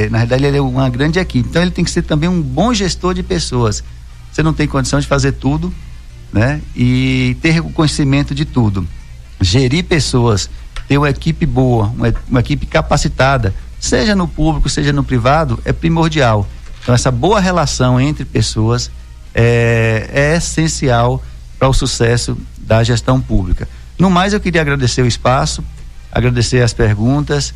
na verdade ele é uma grande equipe, então ele tem que ser também um bom gestor de pessoas. Você não tem condição de fazer tudo, né? E ter o conhecimento de tudo, gerir pessoas, ter uma equipe boa, uma equipe capacitada, seja no público, seja no privado, é primordial. Então essa boa relação entre pessoas é essencial para o sucesso da gestão pública. No mais, eu queria agradecer o espaço, agradecer as perguntas.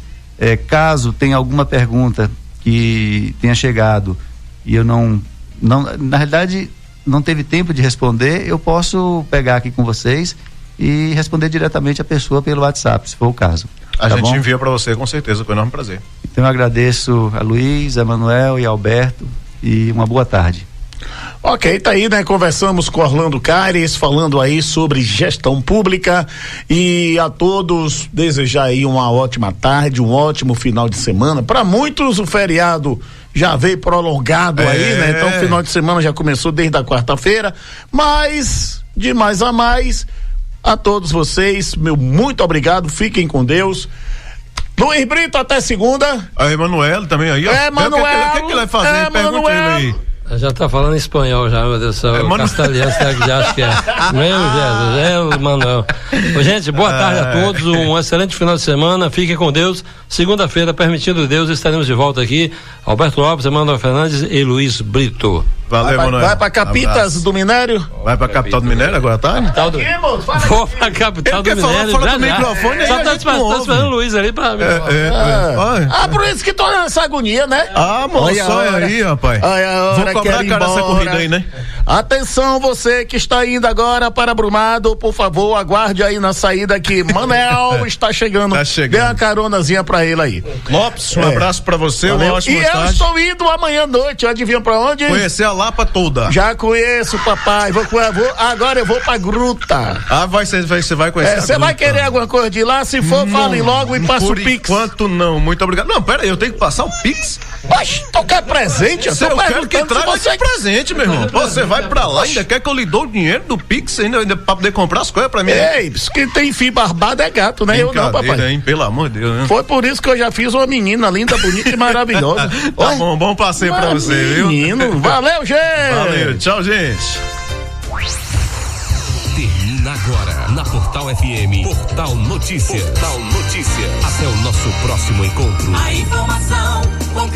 Caso tenha alguma pergunta que tenha chegado e eu não na realidade não teve tempo de responder, eu posso pegar aqui com vocês e responder diretamente a pessoa pelo WhatsApp, se for o caso. A gente envia para você com certeza, com enorme prazer. Então eu agradeço a Luiz, a Emanuel e a Alberto e uma boa tarde. Ok, tá aí, né? Conversamos com Orlando Caires, falando aí sobre gestão pública, e a todos desejar aí uma ótima tarde, um ótimo final de semana. Para muitos o feriado já veio prolongado aí, né? Então o final de semana já começou desde a quarta-feira, mas de mais a mais, a todos vocês, meu muito obrigado, fiquem com Deus. Luiz Brito, até segunda. A Emanuel também aí, ó. Emanuel. O que ele vai fazer? Pergunta ele aí. Já tá falando espanhol já, meu Deus do céu. Castelhano, já acho que é. Meu Jesus, Manuel. Gente, boa tarde a todos, um excelente final de semana, fiquem com Deus. Segunda-feira, permitindo Deus, estaremos de volta aqui. Alberto Lopes, Emanuel Fernandes e Luiz Brito. Valeu, Manuel. Vai pra Capitas do Minério? Vai pra capital do Minério agora, tá? Vou pra capital do Minério. Fala do microfone, só tá esperando o Luiz ali pra mim. Por isso que tô nessa agonia, né? Moço, olha aí, rapaz. Vou cobrar a cara dessa corrida aí, né? Atenção, você que está indo agora para Brumado, por favor, aguarde aí na saída que Manel está chegando. Dê uma caronazinha pra ele aí. Lopes, um abraço pra você, uma ótima tarde. E eu estou indo amanhã à noite, adivinha pra onde? Conhecer a Lapa toda. Já conheço, papai. Agora eu vou pra gruta. Você vai conhecer a Você vai querer alguma coisa de lá? Se for, fale logo e passa o Pix. Por enquanto não, muito obrigado. Não, pera aí, eu tenho que passar o Pix? Mas tu quer presente? Eu quero que traga esse presente, meu irmão. Você vai pra lá, ainda quer que eu lhe dou o dinheiro do Pix ainda pra poder comprar as coisas pra mim? Ei, quem tem fio barbado é gato, né? Eu não, papai. Hein? Pelo amor de Deus, né? Foi por isso que eu já fiz uma menina linda, bonita e maravilhosa. Tá bom passeio pra você, viu? Menino, valeu, gente! Valeu, tchau, gente! Termina agora na Portal FM. Portal Notícias. Portal Notícias. Até o nosso próximo encontro. A informação com